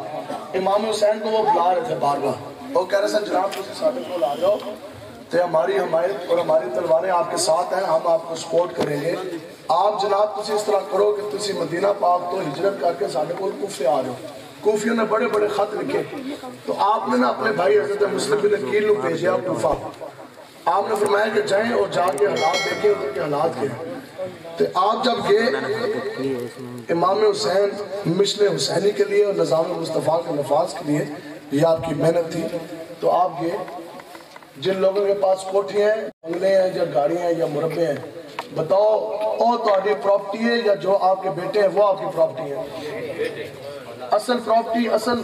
امام حسین کو وہ بلا رہے تھے بار بار, وہ کہہ رہے سن جناب تسی ساتھ کو لا جاؤ تے ہماری حمایت اور ہماری تلواریں آپ کے ساتھ ہیں, ہم آپ کو سپورٹ کریں گے. آپ جناب تسی اس طرح کرو کہ تسی مدینہ پاک تو ہجرت کر کے ساتھ کو کوفے آ رہے ہو. کوفیوں نے بڑے بڑے خط لکھے, تو آپ نے نا اپنے بھائی حضرت مسلم بن عقیل کو بھیجیا کوفہ. آپ نے فرمایا کہ جائیں اور جا کے حالات دیکھیں ادھر کے حالات کے. تو آپ جب گئے امام حسین مشن حسینی کے لیے اور نظام مصطفیٰ کے نفاذ کے لیے, یہ آپ کی محنت تھی. تو آپ یہ جن لوگوں کے پاس کوٹھیاں ہیں، بنگلے ہیں یا گاڑیاں ہیں یا مربے ہیں، بتاؤ وہ تہاڈی پراپرٹی ہے یا جو آپ کے بیٹے ہیں وہ آپ کی پراپرٹی ہے؟ اصل پراپرٹی، اصل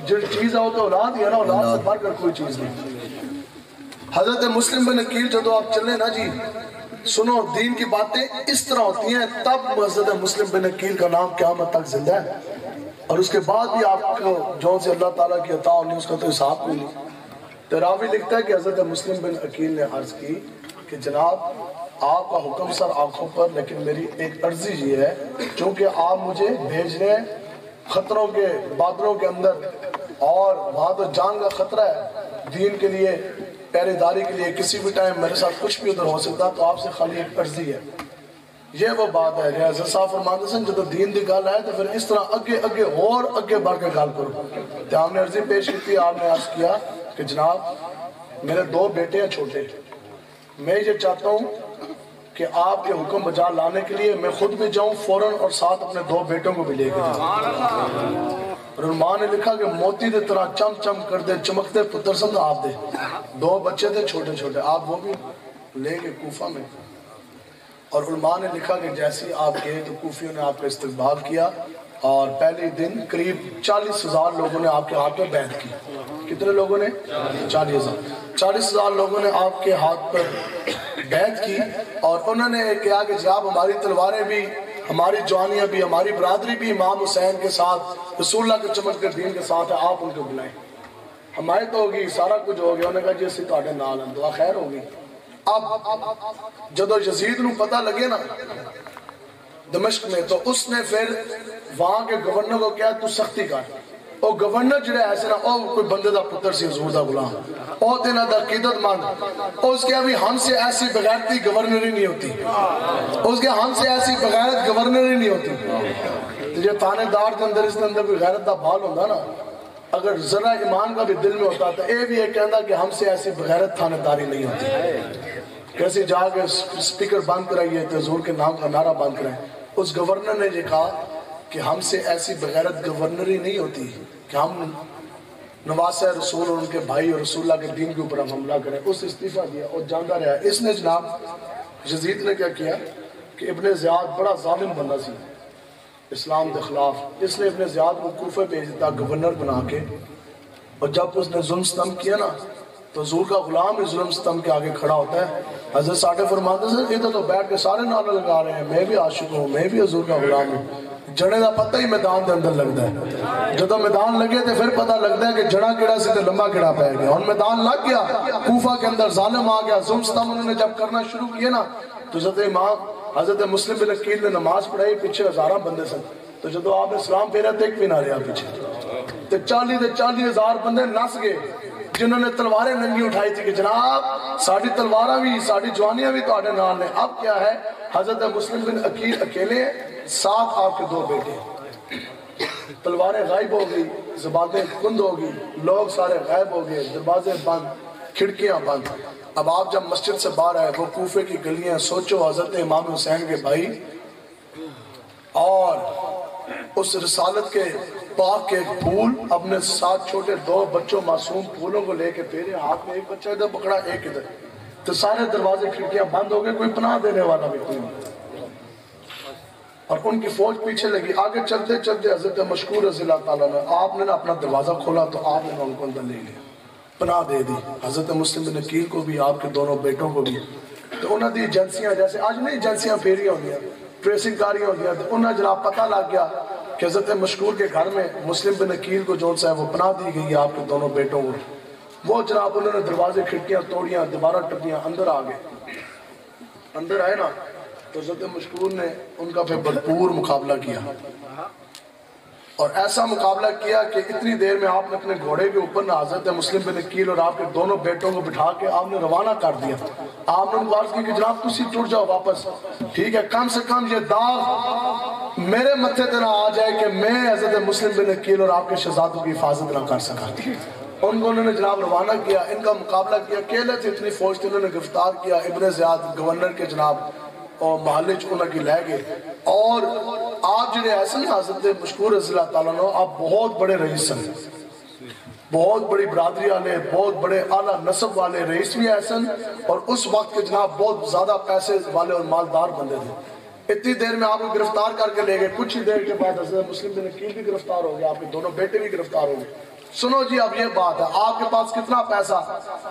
جو چیز ہے وہ تو اولاد ہی ہے نا، اولاد سے بڑھ کر کوئی چیز نہیں. حضرت مسلم بن عقیل جب آپ چلے نا جی، سنو دین کی باتیں اس طرح ہوتی ہیں، تب حضرت مسلم بن عقیل کا نام قیامت تک زندہ ہے. اور اس کے بعد بھی آپ کو جو سے اللہ تعالیٰ کی عطا ہوئی اس کا تو حساب کوئی نہیں. تو راوی لکھتا ہے کہ حضرت مسلم بن عقیل نے عرض کی کہ جناب آپ کا حکم سر آنکھوں پر، لیکن میری ایک عرضی یہ ہے، چونکہ آپ مجھے بھیج رہے ہیں خطروں کے بادلوں کے اندر، اور وہاں تو جان کا خطرہ ہے دین کے لیے، پہرے داری کے لیے، کسی بھی ٹائم میرے ساتھ کچھ بھی ادھر ہو سکتا، تو آپ سے خالی ایک عرضی ہے. یہ وہ بات ہے کہ حضرت صاحب فرماتے ہیں جب دین دی گل ہے تو پھر اس طرح اگے اور اگے بڑھ کے گل کرو. تو آپ نے عرضی پیش کی تھی، آپ نے عرض کیا کہ جناب میرے 2 بیٹے ہیں چھوٹے، میں یہ چاہتا ہوں کہ آپ کے حکم بجا لانے کے لیے میں خود بھی جاؤں فوراً، اور ساتھ اپنے 2 بیٹوں کو بھی لے کے جاؤں. اور ماں نے لکھا کہ موتی دے طرح چم چم کر دے چمکتے پتر سند آپ دے. 2 بچے تھے چھوٹے چھوٹے، آپ وہ بھی لے کے کوفہ میں. اور علماء نے لکھا کہ جیسے آپ گئے تو کوفیوں نے آپ کا استقبال کیا، اور پہلے دن قریب 40,000 لوگوں نے آپ کے ہاتھ پہ بیعت کی. کتنے لوگوں نے؟ 40,000 لوگوں نے آپ کے ہاتھ پر بیعت کی، اور انہوں نے کہا کہ جناب ہماری تلواریں بھی، ہماری جوانیاں بھی، ہماری برادری بھی امام حسین کے ساتھ، رسول اللہ کے چمک کر دین کے ساتھ ہے، آپ ان کو بلائیں. حمایت ہوگی، سارا کچھ ہو گیا. انہوں نے کہا جی اسی تہاڈے نال ہیں، دعا خیر ہوگی. اب جدو یزید نو پتہ لگے نا دمشق میں، تو اس نے پھر وہاں کے گورنر کو کیا تو سختی کر. اور گورنر جڑے ایسے نا، او کوئی بندے دا پتر سی حضور دا غلام، او تینا دا عقیدت مند، اس کے ابھی ہم سے ایسی بغیرتی گورنر ہی نہیں ہوتی، اس کے ہم سے ایسی بغیرت گورنر ہی نہیں ہوتی. جو تانے دار کے اندر اس کے اندر کوئی غیرت دا بھال ہوتا نا، اگر ذرا ایمان کا بھی دل میں ہوتا تو اے بھی یہ کہنا کہ ہم سے ایسی بغیرت تھانے داری نہیں ہوتی. کیسے جا کے سپیکر بند کرائیے تو حضور کے نام کا نعرہ بند کرائیں. اس گورنر نے یہ کہا کہ ہم سے ایسی بغیرت گورنری نہیں ہوتی کہ ہم نواسہ رسول اور ان کے بھائی اور رسول اللہ کے دین کے اوپر ہم حملہ کریں. اس استعفیٰ دیا اور جاندہ رہا. اس نے جناب یزید نے کیا کیا کہ ابن زیاد بڑا ظالم بندہ سی اسلام کے خلاف، اس نے ابن زیاد کو کوفے بھیج دیتا گورنر بنا کے. اور جب اس نے ظلم ستم کیا نا تو حضور کا غلام ہی ظلم ستم کے آگے کھڑا ہوتا ہے. حضرت ساٹھے فرماتے ہیں ادھر تو بیٹھ کے سارے نعرے لگا رہے ہیں، میں بھی عاشق ہوں، میں بھی حضور کا غلام ہوں. جڑے دا پتہ ہی میدان دے اندر لگتا ہے. جب میدان لگے تو پھر پتہ لگتا ہے کہ جڑا کیڑا سے تو لمبا کیڑا پہ گیا. اور میدان لگ گیا، کوفہ کے اندر ظالم آ گیا، ظلم ستم انہوں نے جب کرنا شروع کیے نا، تو حضرت مسلم بن عقیل نے نماز پڑھائی، پیچھے 1000 بندے سن. تو جب آپ نے سلام پھیرا تو ایک بھی نہ رہا پیچھے. تو 40,000 بندے نس گئے جنہوں نے تلواریں ننگی اٹھائی تھی کہ جناب ساڑھی تلواراں بھی، ساڑھی جوانیاں بھی تو آڑے نال نے. اب کیا ہے، حضرت مسلم بن عقیل اکیلے، ساتھ آپ کے 2 بیٹے. تلواریں غائب ہو گئی، زبانیں کند ہو گئی، لوگ سارے غائب ہو گئے، دروازے بند، کھڑکیاں بند. اب آپ جب مسجد سے باہر آئے، وہ کوفے کی گلیاں، سوچو حضرت امام حسین کے بھائی اور اس رسالت کے پاک کے پھول اپنے ساتھ چھوٹے 2 بچوں معصوم پھولوں کو لے کے پھیرے، ہاتھ میں ایک بچہ ادھر پکڑا ایک ادھر. تو سارے دروازے کھڑکیاں بند ہو گئے، کوئی پناہ دینے والا بھی کوئی نہیں. اور ان کی فوج پیچھے لگی. آگے چلتے چلتے حضرت مشکور رضی اللہ تعالیٰ نے آپ نے اپنا دروازہ کھولا تو آپ نے ان کو اندر لے لیا، پناہ دے دی. حضرت مسلم بن عقیل کو بھی، آپ کے دونوں بیٹوں کو بھی. تو انہوں نے ایجنسیاں جیسے آج نہیں ایجنسیاں پھیریاں ہوندیاں، ٹریسنگ کاریاں ہوندیاں، تو انہوں نے جناب پتہ لگ گیا کہ حضرت مشکور کے گھر میں مسلم بن عقیل کو جون سا ہے وہ پناہ دی گئی ہے آپ کے دونوں بیٹوں کو. وہ جناب انہوں نے دروازے کھڑکیاں توڑیاں، دوبارہ ٹپیاں، اندر آ گئے. اندر آئے نا تو حضرت مشکور نے ان کا پھر بھرپور مقابلہ کیا، اور ایسا مقابلہ کیا کہ اتنی دیر میں آپ نے اپنے گھوڑے کے اوپر نہ حضرت مسلم بن عقیل اور آپ کے دونوں بیٹوں کو بٹھا کے آپ نے روانہ کر دیا. آپ نے ان کو عرض کی کہ جناب تسی ٹر جاؤ واپس، ٹھیک ہے، کم سے کم یہ داغ میرے متھے تے نہ آ جائے کہ میں حضرت مسلم بن عقیل اور آپ کے شہزادوں کی حفاظت نہ کر سکا. ان کو انہوں نے جناب روانہ کیا، ان کا مقابلہ کیا. اکیلے تھے، اتنی فوج تھی، انہوں نے گرفتار کیا. ابن زیاد گورنر کے جناب اور محلے انہوں کی لے گئے. اور آپ جنہیں ایسے نا حضرت مشکور رضی اللہ تعالیٰ نے آپ بہت بڑے رئیس ہیں، بہت بڑی برادری والے، بہت بڑے اعلیٰ نسب والے رئیس بھی ایسن، اور اس وقت کے جناب بہت زیادہ پیسے والے اور مالدار بندے تھے۔ اتنی دیر میں آپ کو گرفتار کر کے لے گئے، کچھ ہی دیر کے بعد حضرت مسلم بن عقیل بھی گرفتار ہو گیا، آپ کے دونوں بیٹے بھی گرفتار ہو گئے۔ سنو جی اب یہ بات ہے، آپ کے پاس کتنا پیسہ،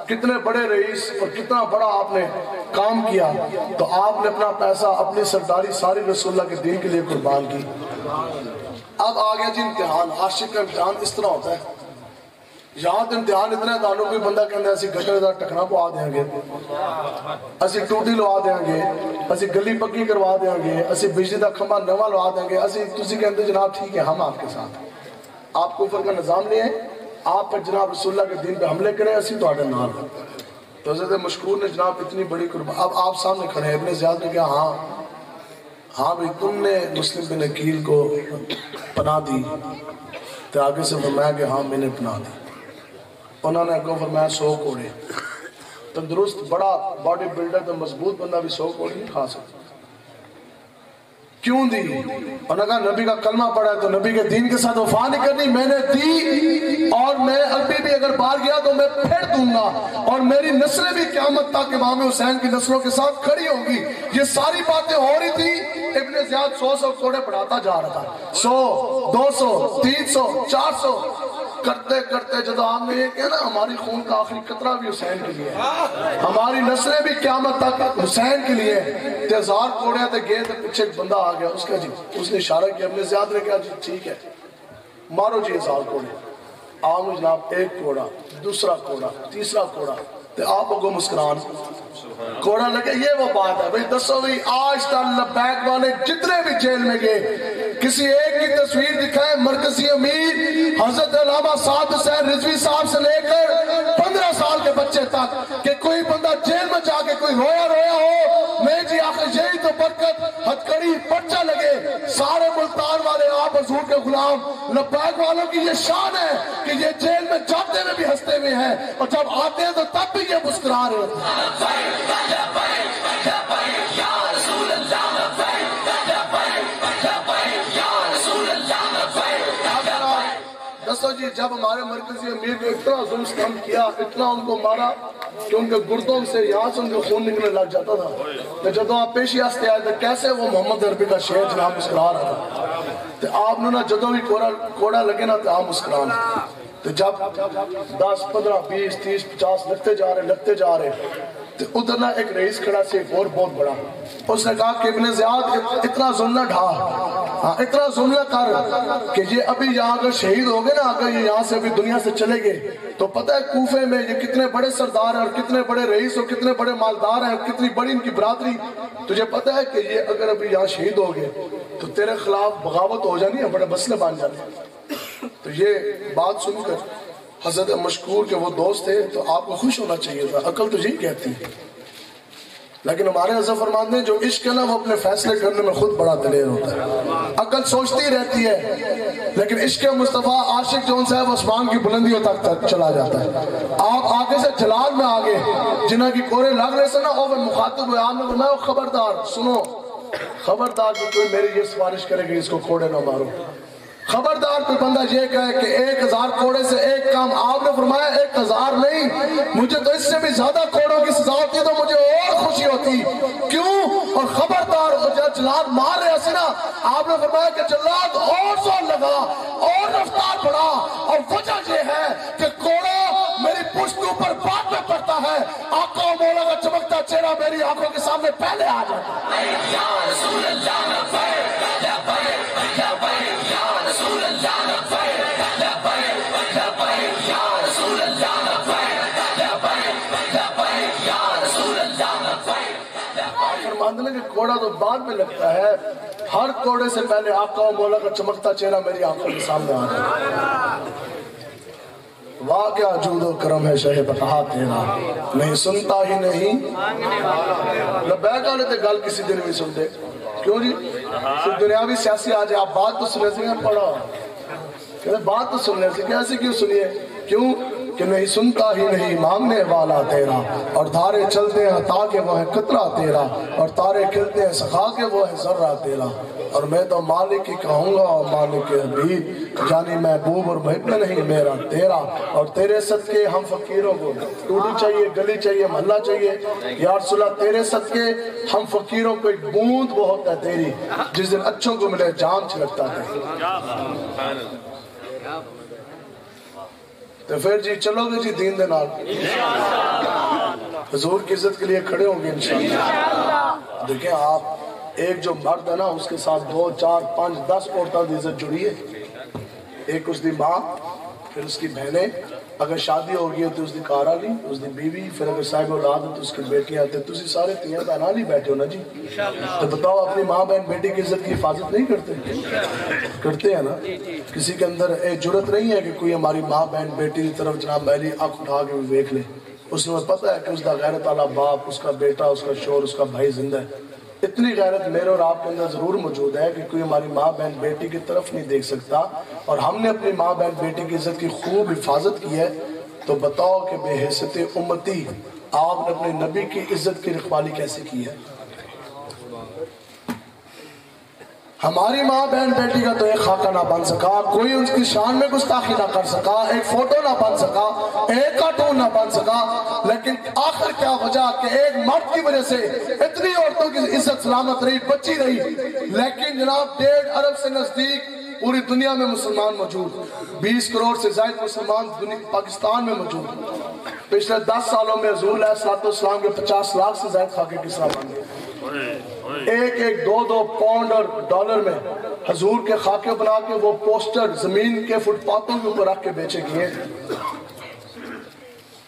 کتنے بڑے رئیس اور کتنا بڑا آپ نے کام کیا، تو آپ نے اپنا پیسہ اپنی سرداری ساری رسول اللہ کے دین کے لیے قربان کی۔ اب آگیا جی امتحان، عاشق کا امتحان اس طرح ہوتا ہے، یہاں تو امتحان اتنا ہے دانوں کوئی بندہ کہندہ ہے اسی گٹر دا ٹکنا پوا دیں گے، اسی ٹوٹی لوا دیں گے، اسی گلی پکی کروا دیں گے، اسی بجلی دا کھمبا نواں لوا دیں گے، اسی تسی کہندے جناب ٹھیک ہے ہم آپ کے ساتھ، آپ کفر کا نظام نہیں ہے، آپ پر جناب رسول اللہ کے دین پہ حملے کریں، اسی تو آڈر نال۔ تو حضرت مشکور نے جناب اتنی بڑی قربان، اب آپ سامنے کھڑے ہیں، ابن زیاد نے کہا ہاں بھئی تم نے مسلم بن عقیل کو پناہ دی، تو آگے سے فرمایا کہ ہاں میں نے پناہ دی۔ انہوں نے کو فرمایا 100 کوڑے، تندرست بڑا باڈی بلڈر تو مضبوط بندہ بھی 100 کوڑے نہیں کھا سکتا۔ کیوں دی؟ انہوں نے کہا نبی کا کلمہ پڑھا ہے تو نبی کے دین کے ساتھ وفا نہیں کرنی، میں نے دی اور میں ابھی بھی اگر باہر گیا تو میں پھر دوں گا، اور میری نسلیں بھی قیامت تک امام حسین کی نسلوں کے ساتھ کھڑی ہوں گی۔ یہ ساری باتیں ہو رہی تھی، ابن زیاد 100 کوڑے پڑھاتا جا رہا تھا، 100 200 300 400 کرتے کرتے جب آپ نے یہ کہا نا ہماری خون کا آخری قطرہ بھی حسین کے لیے ہے، ہماری نسلیں بھی قیامت تک حسین کے لیے، 1000 کوڑے تے گئے تے پیچھے ایک بندہ آ گیا، اس نے اشارہ کیا، ابن زیاد نے کہا جی ٹھیک ہے مارو جی 1000 کوڑے۔ آپ نے جناب ایک کوڑا، دوسرا کوڑا، تیسرا کوڑا، تے آپ کو مسکران کوڑا لگے۔ یہ وہ بات ہے بھئی دسو بھئی آج تک لبیک والے جتنے بھی جیل میں گئے، کسی ایک کی تصویر دکھائے مرکزی امیر حضرت علامہ سعد حسین رضوی صاحب سے لے کر 15 سال کے بچے تک، کہ کوئی بندہ جیل میں جا کے کوئی رویا ہو، میں جی آخر یہی تو برکت ہتھکڑی پرچہ لگے، سارے ملتان والے آپ حضور کے غلام لبیک والوں کی یہ شان ہے کہ یہ جیل میں جاتے میں بھی ہنستے ہوئے ہیں، اور جب آتے ہیں تو تب بھی یہ مسکرا رہے ہوتے ہیں۔ دسو جی جب ہمارے مرکزی امیر نے اتنا ظلم ستم کیا، اتنا ان کو مارا کہ ان کے گردوں سے یہاں سے ان کو خون نکلنے لگ جاتا تھا، تو جب آپ پیشی آستے آئے تھے کیسے وہ محمد عربی کا شعر جناب مسکرا رہا تھا، تو آپ نے نا جدوں بھی کوڑا لگے نا تو آپ مسکرانا، تو جب 10 15 20 30 50 لگتے جا رہے تو ادھر نا ایک رئیس کھڑا سے ایک اور بہت بڑا، اس نے کہا کہ ابن زیاد اتنا ظلم نہ ڈھا، اتنا ظلم نہ کر کہ یہ ابھی یہاں اگر شہید ہو گئے نا، اگر یہ یہاں سے ابھی دنیا سے چلے گئے تو پتہ ہے کوفے میں یہ کتنے بڑے سردار ہیں اور کتنے بڑے رئیس اور کتنے بڑے مالدار ہیں اور کتنی بڑی ان کی برادری، تجھے پتہ ہے کہ یہ اگر ابھی یہاں شہید ہو گئے تو تیرے خلاف بغاوت ہو جانی ہے، بڑے مسئلے بن جاتے۔ تو یہ بات سن کر حضرت مشکور کے وہ دوست تھے، تو آپ کو خوش ہونا چاہیے تھا، عقل تو یہی کہتی ہے، لیکن ہمارے حضرت فرماتے ہیں جو عشق ہے نا وہ اپنے فیصلے کرنے میں خود بڑا دلیر ہوتا ہے، عقل سوچتی رہتی ہے لیکن عشق مصطفیٰ عاشق جو ان سے وہ اسمان کی بلندیوں تک چلا جاتا ہے۔ آپ آگے سے جلال میں آگے جنہ کی کورے لگ رہے سے نا وہ مخاطب ہوئے، آپ نے فرمایا خبردار سنو، خبردار کہ کوئی میری یہ سفارش کرے کہ اس کو کوڑے نہ مارو، خبردار کوئی بندہ یہ کہے کہ 1000 کوڑے سے ایک کام، آپ نے فرمایا 1000 نہیں، مجھے تو اس سے بھی زیادہ کوڑوں کی سزا ہوتی تو مجھے اور خوشی ہوتی، کیوں؟ اور خبردار جلاد مار رہے ہیں نا، آپ نے فرمایا کہ جلاد اور زور لگا اور رفتار بڑھا، اور وجہ یہ ہے کہ کوڑا میری پشت اوپر بعد میں پڑتا ہے، آقا و مولا کا چمکتا چہرہ میری آنکھوں کے سامنے پہلے آ جاتا ہے۔ یا رسول اللہ لبیک لبیک لبیک یا رسول اللہ لبیک لبیک لبیک یا رسول اللہ لبیک لبیک لبیک یا رسول اللہ لبیک۔ فرماتے ہیں کہ کوڑا تو بعد میں لگتا ہے، ہر کوڑے سے پہلے آقا و مولا کا چمکتا چہرہ میری آنکھوں کے سامنے آ جاتا ہے۔ واہ کیا جود و کرم ہے شہ بقا تیرا، نہیں سنتا ہی نہیں، لبیک والے تے گل کسی دن بھی سنتے، کیوں جی صرف دنیاوی سیاسی آ جائے، آپ بات تو سنے سے پڑھا، کہتے بات تو سننے سے کیسے کیوں سنیے، کیوں کہ نہیں سنتا ہی نہیں مانگنے والا تیرا، اور تارے چلتے ہیں تاکہ وہ ہے قطرہ تیرا، اور تارے کھلتے ہیں سخا کے وہ ہے ذرہ تیرا، اور میں تو مالک ہی کہوں گا اور مالک حبیب، جانی محبوب اور محب نہیں میرا تیرا، اور تیرے صدقے ہم فقیروں کو ٹوٹی چاہیے، گلی چاہیے، محلہ چاہیے، یا رسول اللہ تیرے صدقے ہم فقیروں کو ایک بوند بہت ہے تیری، جس دن اچھوں کو ملے جان چھلکتا ہے۔ تو پھر جی چلو گے جی دین دے نال، حضور کی عزت کے لیے کھڑے ہوں گے انشاءاللہ۔ دیکھیں آپ ایک جو مرد ہے نا اس کے ساتھ 2 4 5 10 عورتوں کی عزت جڑی ہے، ایک اس دی ماں، پھر اس کی بہنیں، اگر شادی ہو گئی ہے تو اس دی کار والی، اس دی بیوی، پھر اگر صاحب اولاد ہے تو اس کی بیٹیاں، تو تسی سارے تیاں بہنان ہی بیٹھے ہو نا جی، تو بتاؤ اپنی ماں بہن بیٹی کی عزت کی حفاظت نہیں کرتے ہیں نا؟ کسی کے اندر ایک جرت نہیں ہے کہ کوئی ہماری ماں بہن بیٹی کی طرف جناب میری آنکھ اٹھا کے دیکھ لے، اس میں پتہ ہے کہ اس کا غیرت والا باپ، اس کا بیٹا، اس کا شوہر، اس کا بھائی زندہ ہے۔ اتنی غیرت میرے اور آپ کے اندر ضرور موجود ہے کہ کوئی ہماری ماں بہن بیٹی کی طرف نہیں دیکھ سکتا، اور ہم نے اپنی ماں بہن بیٹی کی عزت کی خوب حفاظت کی ہے، تو بتاؤ کہ بے حیثیت امتی آپ نے اپنے نبی کی عزت کی رکھوالی کیسے کی ہے؟ ہماری ماں بہن بیٹی کا تو ایک خاکہ نہ بن سکا، کوئی ان کی شان میں گستاخی نہ کر سکا، ایک فوٹو نہ بن سکا، ایک کارٹون نہ بن سکا، لیکن آخر کیا وجہ کہ ایک مرد کی وجہ سے اتنی عورتوں کی عزت سلامت رہی، بچی رہی، لیکن جناب 1.5 ارب سے نزدیک پوری دنیا میں مسلمان موجود، 20 کروڑ سے زائد مسلمان پاکستان میں موجود، پچھلے 10 سالوں میں حضور علیہ السلام کے 50 لاکھ سے زائد خاکے کسرا بن گئے، 1-2 پاؤنڈ اور ڈالر میں حضور کے خاکے بنا کے وہ پوسٹر زمین کے فٹ پاتھوں کے اوپر رکھ کے بیچے گئے۔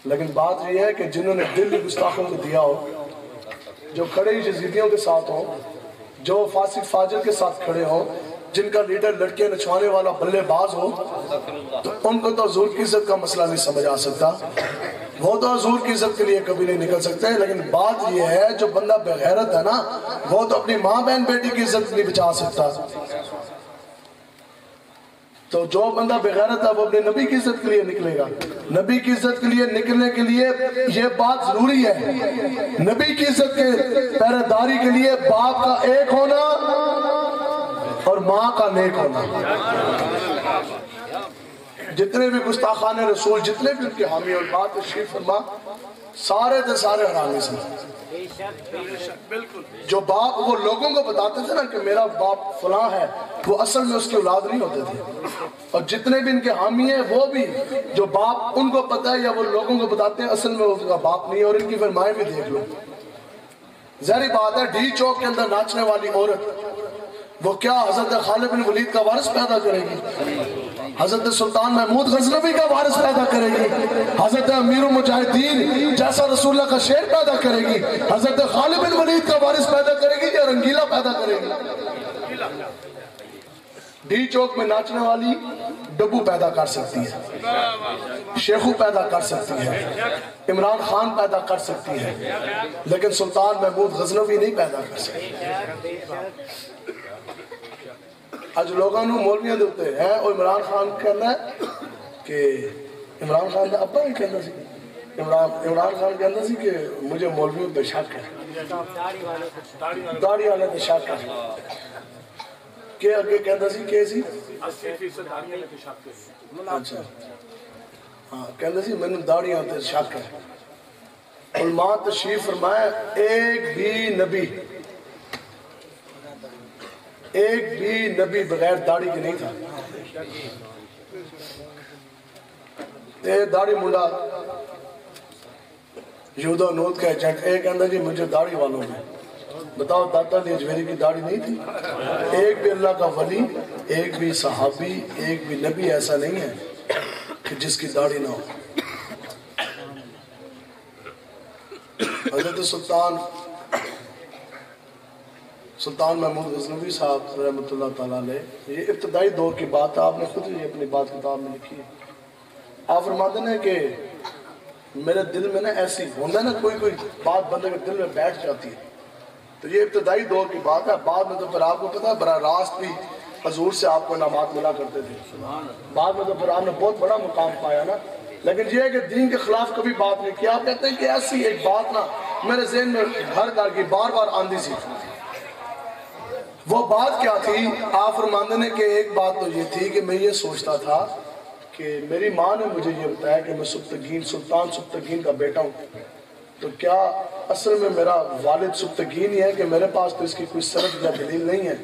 لیکن بات یہ ہے کہ جنہوں نے دل گستاخوں کو دیا ہو، جو کھڑے یزیدیوں کے ساتھ ہو، جو فاسق فاجر کے ساتھ کھڑے ہو، جن کا لیڈر لڑکے نچوانے والا بلے باز ہو، تو ان کو تو حضور کی عزت کا مسئلہ نہیں سمجھ آ سکتا، وہ تو حضور کی عزت کے لیے کبھی نہیں نکل سکتے۔ لیکن بات یہ ہے جو بندہ بغیرت ہے نا، وہ تو اپنی ماں بہن بیٹی کی عزت نہیں بچا سکتا، تو جو بندہ بغیرت ہے وہ اپنے نبی کی عزت کے لیے نکلے گا۔ نبی کی عزت کے لیے نکلنے کے لیے یہ بات ضروری ہے، نبی کی عزت کے پہرے داری کے لیے باپ کا ایک ہونا اور ماں کا نیک ہونا۔ جتنے بھی گستاخان رسول، جتنے بھی ان کے حامی اور بات تشریف فرما، سارے دے سارے حرامی سے۔ جو باپ وہ لوگوں کو بتاتے تھے نا کہ میرا باپ فلاں ہے، وہ اصل میں اس کی اولاد نہیں ہوتے تھے، اور جتنے بھی ان کے حامی ہیں وہ بھی جو باپ ان کو پتہ ہے یا وہ لوگوں کو بتاتے ہیں اصل میں اس کا باپ نہیں، اور ان کی فرمائیں بھی دیکھ لو۔ ظاہری بات ہے ڈی چوک کے اندر ناچنے والی عورت وہ کیا حضرت خالد بن ولید کا وارث پیدا کرے گی؟ حضرت سلطان محمود غزنوی کا وارث پیدا کرے گی؟ حضرت امیر المجاہدین جیسا رسول اللہ کا شیر پیدا کرے گی؟ حضرت خالد بن ولید کا وارث پیدا کرے گی یا رنگیلا پیدا کرے گی؟ ڈی چوک میں ناچنے والی ڈبو پیدا کر سکتی ہے، شیخو پیدا کر سکتی ہے، عمران خان پیدا کر سکتی ہے، لیکن سلطان محمود غزنوی نہیں پیدا کر سکتی۔ آج لوگوں نے مولویاں دیتے ہیں اور عمران خان کہنا ہے کہ عمران خان نے ابا ہی کہنا سی، عمران خان کہنا سی کہ مجھے مولویوں پہ شک ہے، داڑھی والے پہ شک ہے، کہ اگے کہنا سی کہ سی 80% داڑھی والے پہ شک ہے، اچھا ہاں کہنا سی میں نے داڑھی والے پہ شک ہے۔ علماء تشریف فرمائے ایک بھی نبی بغیر داڑھی کے نہیں تھا۔ داڑھی منڈا یہودا نوت کا ایجنٹ ایک اندر جی مجھے داڑھی والوں میں بتاؤ داتا علی اجمیری کی داڑھی نہیں تھی؟ ایک بھی اللہ کا ولی، ایک بھی صحابی، ایک بھی نبی ایسا نہیں ہے کہ جس کی داڑھی نہ ہو۔ حضرت سلطان محمود غزنوی صاحب رحمۃ اللہ تعالیٰ علیہ، یہ ابتدائی دور کی بات ہے، آپ نے خود ہی اپنی بات کتاب میں لکھی ہے۔ آپ فرماتے ہیں کہ میرے دل میں نا ایسی ہونا نا کوئی بات بندے کے دل میں بیٹھ جاتی ہے، تو یہ ابتدائی دور کی بات ہے۔ بعد میں تو پھر آپ کو پتا ہے براہ راست بھی حضور سے آپ کو انعامات ملا کرتے تھے، بعد میں تو پھر آپ نے بہت بڑا مقام پایا نا، لیکن یہ ہے کہ دین کے خلاف کبھی بات نہیں کیا. آپ کہتے ہیں کہ ایسی ایک بات نا میرے ذہن میں ہر گھر کی بار بار آندی سی. وہ بات کیا تھی؟ آپ فرماندے نے کہ ایک بات تو یہ تھی کہ میں یہ سوچتا تھا کہ میری ماں نے مجھے یہ بتایا کہ میں سبتگین سلطان سبتگین کا بیٹا ہوں. تو کیا اصل میں میرا والد سبتگین ہی ہے کہ میرے پاس تو اس کی کوئی سند یا دلیل نہیں ہے؟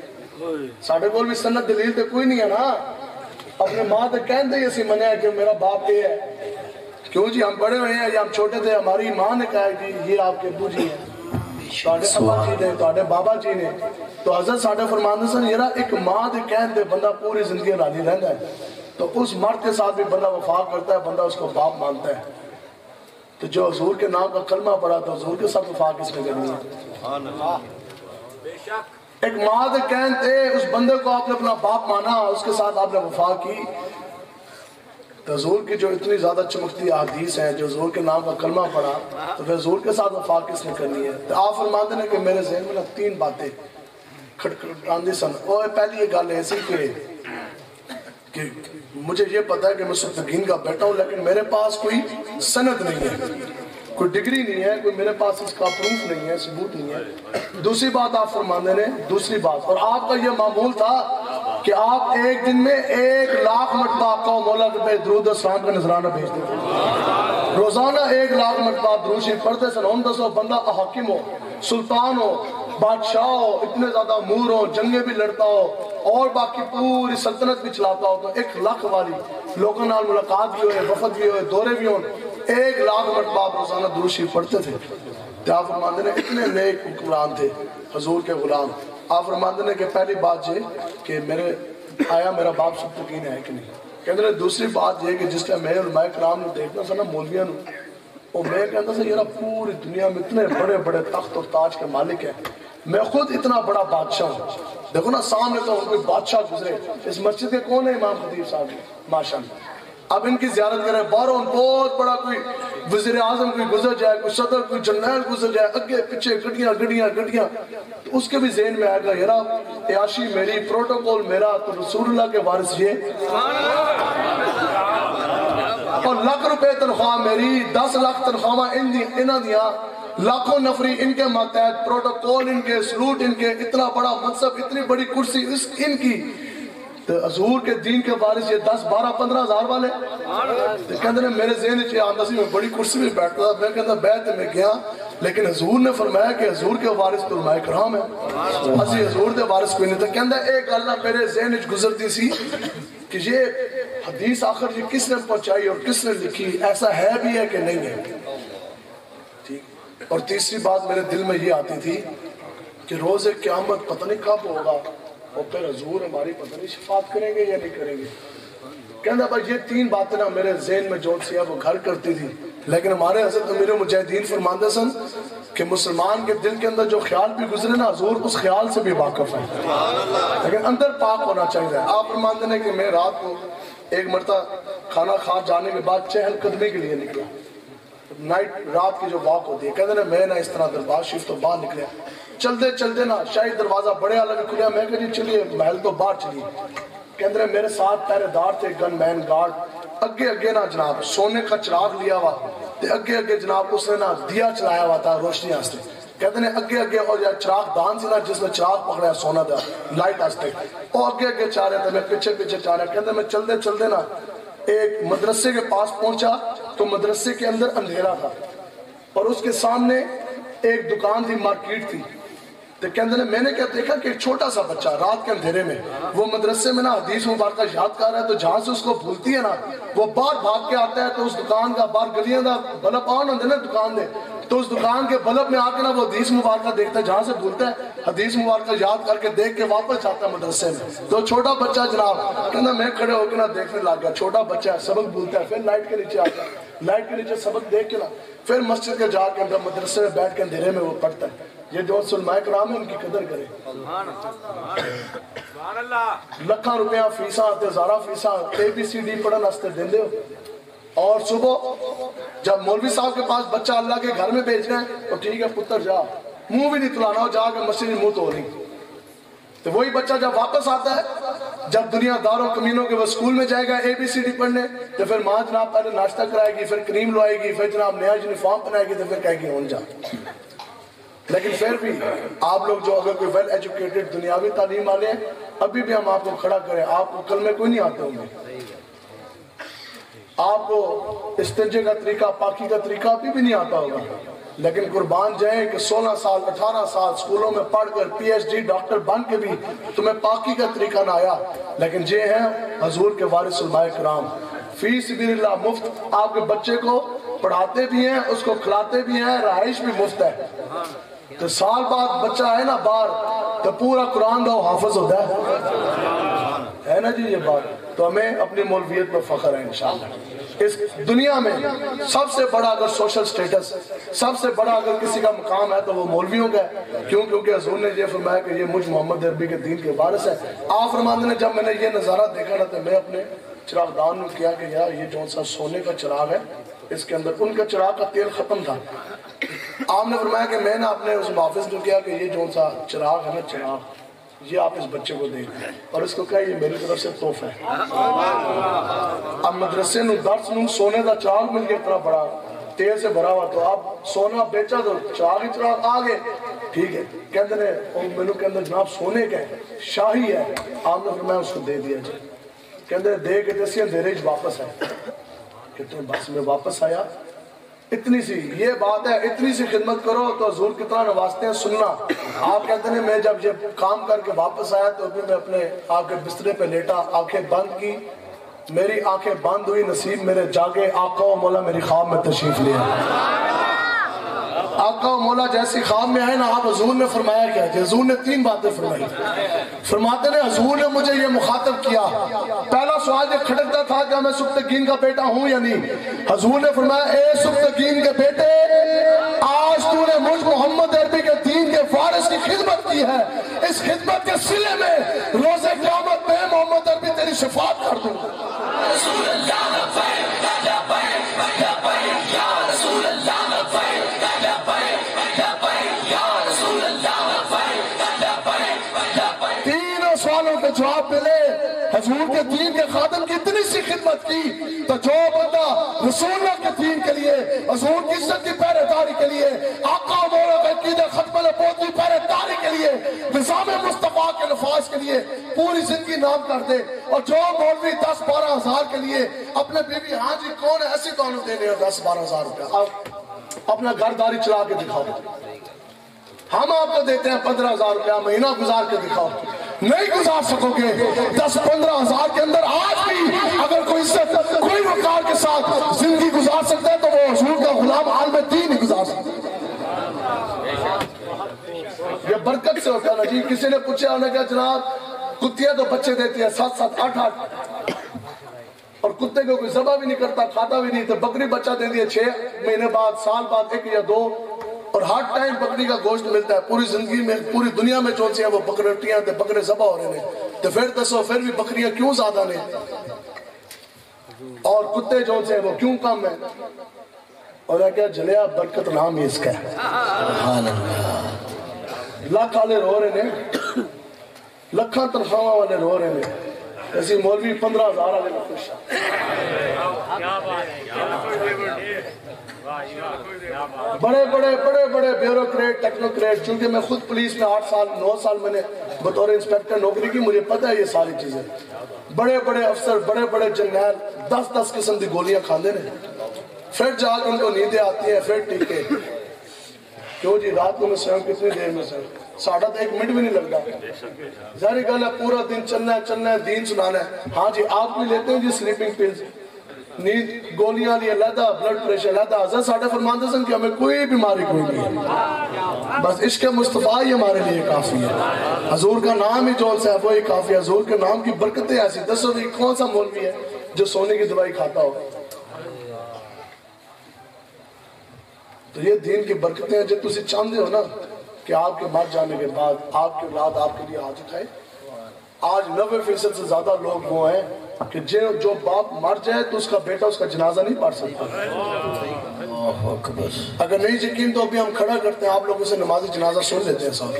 ساڑھے کول بھی سند دلیل تو کوئی نہیں ہے نا. اپنے ماں تو کہتے ہی اسی منیا کہ میرا باپ یہ ہے. کیوں جی ہم بڑے ہوئے ہیں یا ہم چھوٹے تھے ہماری ماں نے کہا کہ یہ آپ کے ابو جی ہیں, ساڑھے ابا جی نے, ساڑھے بابا جی نے. تو حضرت ساڑھے فرماندے سن یہ ایک ماں دے کہتے بندہ پوری زندگی راضی رہتا ہے. تو اس مرد کے ساتھ بھی بندہ وفا کرتا ہے, بندہ اس کو باپ مانتا ہے. تو جو حضور کے نام کا کلمہ پڑھا تو حضور کے ساتھ وفا کس نے کرنی ہے؟ ایک ماں دے کہتے اس بندے کو آپ نے اپنا باپ مانا, اس کے ساتھ آپ نے وفا کی. تو حضور کی جو اتنی زیادہ چمکتی احادیث ہیں, جو حضور کے نام کا کلمہ پڑھا, تو پھر حضور کے ساتھ وفا کس نے کرنی ہے؟ تو آپ فرماتے ہیں کہ میرے ذہن میں 3 باتیں کھٹکھٹاندی سن. اور پہلی یہ گل ایسی کہ مجھے یہ پتا ہے کہ میں سبتگین کا بیٹا ہوں, لیکن میرے پاس کوئی سند نہیں ہے, کوئی ڈگری نہیں ہے, کوئی میرے پاس اس کا پروف نہیں ہے, ثبوت نہیں ہے. دوسری بات آپ فرماندے نے, دوسری بات, اور آپ کا یہ معمول تھا کہ آپ ایک دن میں 1,00,000 مرتبہ قوم مولا کے درود و سلام کا نذرانہ بھیجتے تھے. روزانہ 1,00,000 مرتبہ درود شریف پڑھتے سن. ہم دسو بندہ حاکم ہو, سلطان ہو, بادشاہ ہو, اتنے زیادہ امور ہو, جنگیں بھی لڑتا ہو اور باقی پوری سلطنت بھی چلاتا ہو, تو 1,00,000 والی لوگوں نال ملاقات بھی ہوئے, وفد بھی ہوئے, دورے بھی ہوئے, 1,00,000 مرتبہ آپ روزانہ درود شریف پڑھتے تھے. تو آپ فرماندے نے اتنے نیک حکمران تھے حضور کے غلام. آپ فرماندے نے کہ پہلی بات یہ کہ میرا باپ سبتگین ہے کہ نہیں. کہتے ہیں دوسری بات یہ کہ جس طرح میں علماء کرام نے دیکھنا سا نا مولویاں نو, اور میں کہتا سا یہ پوری دنیا میں اتنے بڑے بڑے تخت اور تاج کے مالک ہیں, میں خود اتنا بڑا بادشاہ ہوں. دیکھو نا سامنے تو کوئی بادشاہ گزرے, اس مسجد کے کون ہے امام خطیب صاحب ماشاءاللہ. اب ان کی زیارت کریں, باہروں بہت بڑا کوئی وزیر اعظم کوئی گزر جائے, کوئی صدر, کوئی جنرل گزر جائے, اگے پیچھے گڈیاں گڈیاں گڈیاں, تو اس کے بھی ذہن میں آئے گا یرا عیاشی میری, پروٹوکول میرا, تو رسول اللہ کے وارث یہ, اور 1,00,000 روپے تنخواہ میری, 10,00,000 تنخواہ انہاں دیاں, لاکھوں نفری ان کے ماتحت, پروٹوکول ان کے, سلوٹ ان کے, اتنا بڑا منصب, اتنی بڑی کرسی ان کی. تو حضور کے دین کے وارث یہ 10, 12, 15 ہزار والے. تو کہتے ہیں میرے ذہن چاہیے آندہ سی, میں بڑی کرسی میں بیٹھتا تھا, میں کہتا بیعت میں گیا, لیکن حضور نے فرمایا کہ حضور کے وارث تو علماء کرام ہے, اسی حضور دے وارث کوئی نہیں. تو کہتا ہے ایک اللہ میرے ذہن گزرتی سی کہ یہ حدیث آخر یہ کس نے پہنچائی اور کس نے لکھی, ایسا ہے بھی ہے کہ نہیں ہے. اور تیسری بات میرے دل میں یہ آتی تھی کہ روز قیامت پتہ نہیں کب ہوگا, اور پھر حضور ہماری پتہ نہیں شفاعت کریں گے یا نہیں کریں گے. کہنا بھائی یہ 3 باتیں نا میرے ذہن میں جو سی ہے وہ گھر کرتی تھی. لیکن ہمارے حضرت امیر مجاہدین فرماندے سن کہ مسلمان کے دل کے اندر جو خیال بھی گزرے نا, حضور اس خیال سے بھی واقف ہے, لیکن اندر پاک ہونا چاہیے. آپ فرماندے ہیں کہ میں رات کو ایک مرتبہ کھانا کھا جانے کے بعد چہل قدمی کے لیے نکلا, نائٹ رات کی جو واک ہوتی ہے. کہتے ہیں میں نا اس طرح دربار شریف تو باہر نکلے, چلتے چلتے نا شاہی دروازہ بڑے الگ کھلیا, میں کہا جی چلیے محل تو باہر چلیے. کہتے ہیں میرے ساتھ پہرے دار تھے, گن مین گارڈ, اگے نا جناب سونے کا چراغ لیا ہوا, تے اگے جناب اس نے نا دیا چلایا ہوا تھا روشنی آستے. کہتے ہیں اگے اور چراغ دان سی نا جس نے چراغ پکڑا سونا دا لائٹ آستے, اور اگے چاہ رہے تھے, میں پیچھے چاہ رہا. کہتے ہیں میں چلتے نا ایک مدرسے کے پاس پہنچا, تو مدرسے کے اندر اندھیرا تھا اور اس کے سامنے ایک دکان تھی, مارکیٹ تھی. تو کہتے ہیں میں نے کیا دیکھا کہ ایک چھوٹا سا بچہ رات کے اندھیرے میں, وہ مدرسے میں نا حدیث مبارکہ یاد کر رہا ہے, تو جہاں سے اس کو بھولتی ہے نا وہ باہر بھاگ کے آتا ہے, تو اس دکان کا باہر گلیاں دا بلب آن ہوندے نا دکان دے, تو اس دکان کے بلب میں آ کے نا وہ حدیث مبارکہ دیکھتا ہے, جہاں سے بھولتا ہے حدیث مبارکہ یاد کر کے دیکھ کے واپس جاتا ہے مدرسے میں. تو چھوٹا بچہ جناب کہنا میں کھڑے ہو کے نا دیکھنے لگ گیا, چھوٹا بچہ سبق بھولتا ہے, پھر لائٹ کے نیچے آتا ہے, لائٹ کے نیچے سبق دیکھ کے نا پھر مسجد کے جا کے اندر مدرسے میں بیٹھ کے اندھیرے میں وہ پڑھتا ہے. یہ جو علماء کرام ہیں ان کی قدر کرے. 1,00,000 روپیہ فیساں, 1000 فیساں ABCD پڑھن واسطے دیندے ہو, اور صبح جب مولوی صاحب کے پاس بچہ اللہ کے گھر میں بھیجنا ہے تو ٹھیک ہے پتر جا, منہ بھی نہیں تلانا ہو, جا کے مسجد منہ تو نہیں. تو وہی بچہ جب واپس آتا ہے جب دنیا داروں کمینوں کے وہ اسکول میں جائے گا ABCD پڑھنے تو پھر ماں جناب پہلے ناشتہ کرائے گی، پھر کریم لوائے گی، پھر جناب نیا یونیفارم پہنائے گی، تو پھر کہے گی ہون جا۔ لیکن پھر بھی آپ لوگ جو اگر کوئی ویل ایجوکیٹڈ دنیاوی تعلیم والے ہیں، ابھی بھی ہم آپ کو کھڑا کریں، آپ کو کلمے کوئی نہیں آتے ہوں گے، آپ کو استنجے کا طریقہ، پاکی کا طریقہ ابھی بھی نہیں آتا ہوگا، لیکن قربان جائیں کہ 16 سال 18 سال اسکولوں میں پڑھ کر PhD ڈاکٹر بن کے بھی تمہیں پاکی کا طریقہ نہ آیا، لیکن یہ ہیں حضور کے وارث علماء کرام، فی سبیل اللہ مفت آپ کے بچے کو پڑھاتے بھی ہیں، اس کو کھلاتے بھی ہیں، رہائش بھی مفت ہے۔ تو سال بعد بچہ ہے نا باہر تو پورا قرآن کا حافظ ہوتا ہے نا جی یہ بات۔ تو ہمیں اپنی مولویت پر فخر ہے انشاءاللہ۔ اس دنیا میں سب سے بڑا اگر سوشل سٹیٹس، سب سے بڑا اگر کسی کا مقام ہے تو وہ مولویوں کا ہے، کیونکہ حضور نے یہ فرمایا کہ یہ مجھ محمد عربی کے دین کے وارث ہے۔ آپ فرماتے ہیں جب میں نے یہ نظارہ دیکھا نا تو میں اپنے چراغ دان نے کیا کہ یار یہ جو سا سونے کا چراغ ہے، اس کے اندر ان کا چراغ کا تیل ختم تھا۔ آپ نے فرمایا کہ میں نے اپنے اس محافظ کو کیا کہ یہ جو سا چراغ ہے نا چراغ، یہ آپ اس بچے کو دیں اور اس کو کہا یہ میری طرف سے تحفہ ہے۔ اب مدرسے نو درس نو سونے کا چراغ مل کے اتنا بڑا تیل سے بھرا ہوا، تو آپ سونا بیچا تو چراغ ہی چراغ آگے، ٹھیک ہے کہتے ہیں مینو کے اندر جناب سونے کا ہے، شاہی ہے۔ آپ نے فرمایا اس کو دے دیا جی، کہتے ہیں دے کے دسیاں دیرے واپس آئے، کہتے ہیں بس میں واپس آیا، اتنی سی یہ بات ہے، اتنی سی خدمت کرو تو حضور کتنا نوازتے ہیں سننا۔ آپ کہتے ہیں میں جب یہ کام کر کے واپس آیا تو ابھی میں اپنے آپ کے بسترے پہ لیٹا، آنکھیں بند کی، میری آنکھیں بند ہوئی، نصیب میرے جاگے، آقا و مولا میری خواب میں تشریف لیا۔ آقا و مولا جیسی خواب میں آئے نا، آپ حضور نے فرمایا کیا کہ حضور نے 3 باتیں فرمائی۔ فرماتے ہیں حضور نے مجھے یہ مخاطب کیا، پہلا سوال یہ کھڑکتا تھا کہ میں سبتگین کا بیٹا ہوں یا نہیں۔ حضور نے فرمایا اے سبتگین کے بیٹے، آج تو نے مجھ محمد عربی کے دین کے وارث کی خدمت کی ہے، اس خدمت کے صلے میں روز قیامت میں محمد عربی تیری شفاعت کر دوں گا۔ رسول اللہ لبیک لبیک لبیک یا رسول اللہ لبیک لبیک لبیک یا رسول اللہ لبیک لبیک لبیک۔ تینوں سوالوں کے جواب ملے، حضور کے دین کے خادم کی اتنی سی خدمت کی تو جو بندہ رسول اللہ کے دین کے لیے، حضور کی عزت کی پہرے داری کے لیے، آقا و مولا کے عقیدہ ختم نبوت کی پہرے داری کے لیے، نظام مصطفیٰ کے نفاذ کے لیے پوری زندگی نام کر دے، اور جو مولوی 10-12 ہزار کے لیے اپنے بیوی ہاں جی کون ہے ایسی دونوں دینے ہیں 10-12 ہزار روپیہ، آپ اپنا گھر داری چلا کے دکھاؤ، ہم آپ کو دیتے ہیں 15 ہزار روپیہ مہینہ گزار کے دکھاؤ، نہیں گزار سکو گے 10-15 ہزار کے اندر آج بھی اگر کوئی عزت کوئی وقار کے ساتھ زندگی گزار سکتا ہے تو وہ حضور کا غلام عالم دین ہی گزار سکتا ہے۔ یہ برکت سے ہوتا ہے نا جی۔ کسی نے پوچھا انہوں نے کہا جناب کتیاں تو بچے دیتی ہیں 7-7 8-8 اور کتے کو کوئی ذبح بھی نہیں کرتا کھاتا بھی نہیں، تو بکری بچہ دے دیا 6 مہینے بعد سال بعد 1 یا 2 اور ہر ٹائم بکری کا گوشت ملتا ہے پوری زندگی میں، پوری دنیا میں جو سی ہیں وہ بکریاں تے بکرے ذبح ہو رہے ہیں، تو پھر دسو پھر بھی بکریاں کیوں زیادہ نے اور کتے جو سے ہیں وہ کیوں کم ہیں؟ اور کیا جلیا برکت نام ہی اس کا ہے۔ سبحان اللہ۔ لاکھ والے رو رہے ہیں، لکھاں تنخواہ والے رو رہے ہیں، ایسی مولوی 15 ہزار والے میں خوش بڑے بڑے بڑے بڑے بیوروکریٹ ٹیکنوکریٹ، چونکہ میں خود پولیس میں 8 سال 9 سال میں نے بطور انسپیکٹر نوکری کی، مجھے پتہ ہے یہ ساری چیزیں، بڑے بڑے افسر بڑے بڑے جنرل 10-10 قسم دی گولیاں کھاندے نے، پھر جا کے ان کو نیندیں آتی ہیں، پھر ٹھیکے کیوں جی رات کو میں سوئم کتنی دیر میں سوئم 1.5 منٹ بھی نہیں لگتا، ظاہری گل ہے پورا دن چلنا ہے دین سنانا ہے۔ ہاں جی آپ بھی لیتے ہیں جی سلیپنگ پلز، نیند گولیاں لی علیحدہ، بلڈ پریشر علیحدہ، حضرت ساڑھے فرماندے سن کہ ہمیں کوئی بیماری کوئی نہیں ہے، بس عشق مصطفیٰ ہی ہمارے لیے کافی ہے، حضور کا نام ہی جو ہے وہی کافی ہے، حضور کے نام کی برکتیں ایسی۔ دسو بھی کون سا مولوی ہے جو سونے کی دوائی کھاتا ہو؟ تو یہ دین کی برکتیں ہیں جو تسی چاہتے ہو نا کہ آپ کے مر جانے کے بعد آپ کے اولاد آپ کے لیے ہاتھ اٹھائے۔ آج 90% سے زیادہ لوگ وہ ہیں کہ جو باپ مر جائے تو اس کا بیٹا اس کا جنازہ نہیں پڑھ سکتا۔ اگر نہیں یقین تو ابھی ہم کھڑا کرتے ہیں، آپ لوگوں سے نماز جنازہ سن لیتے ہیں صاحب۔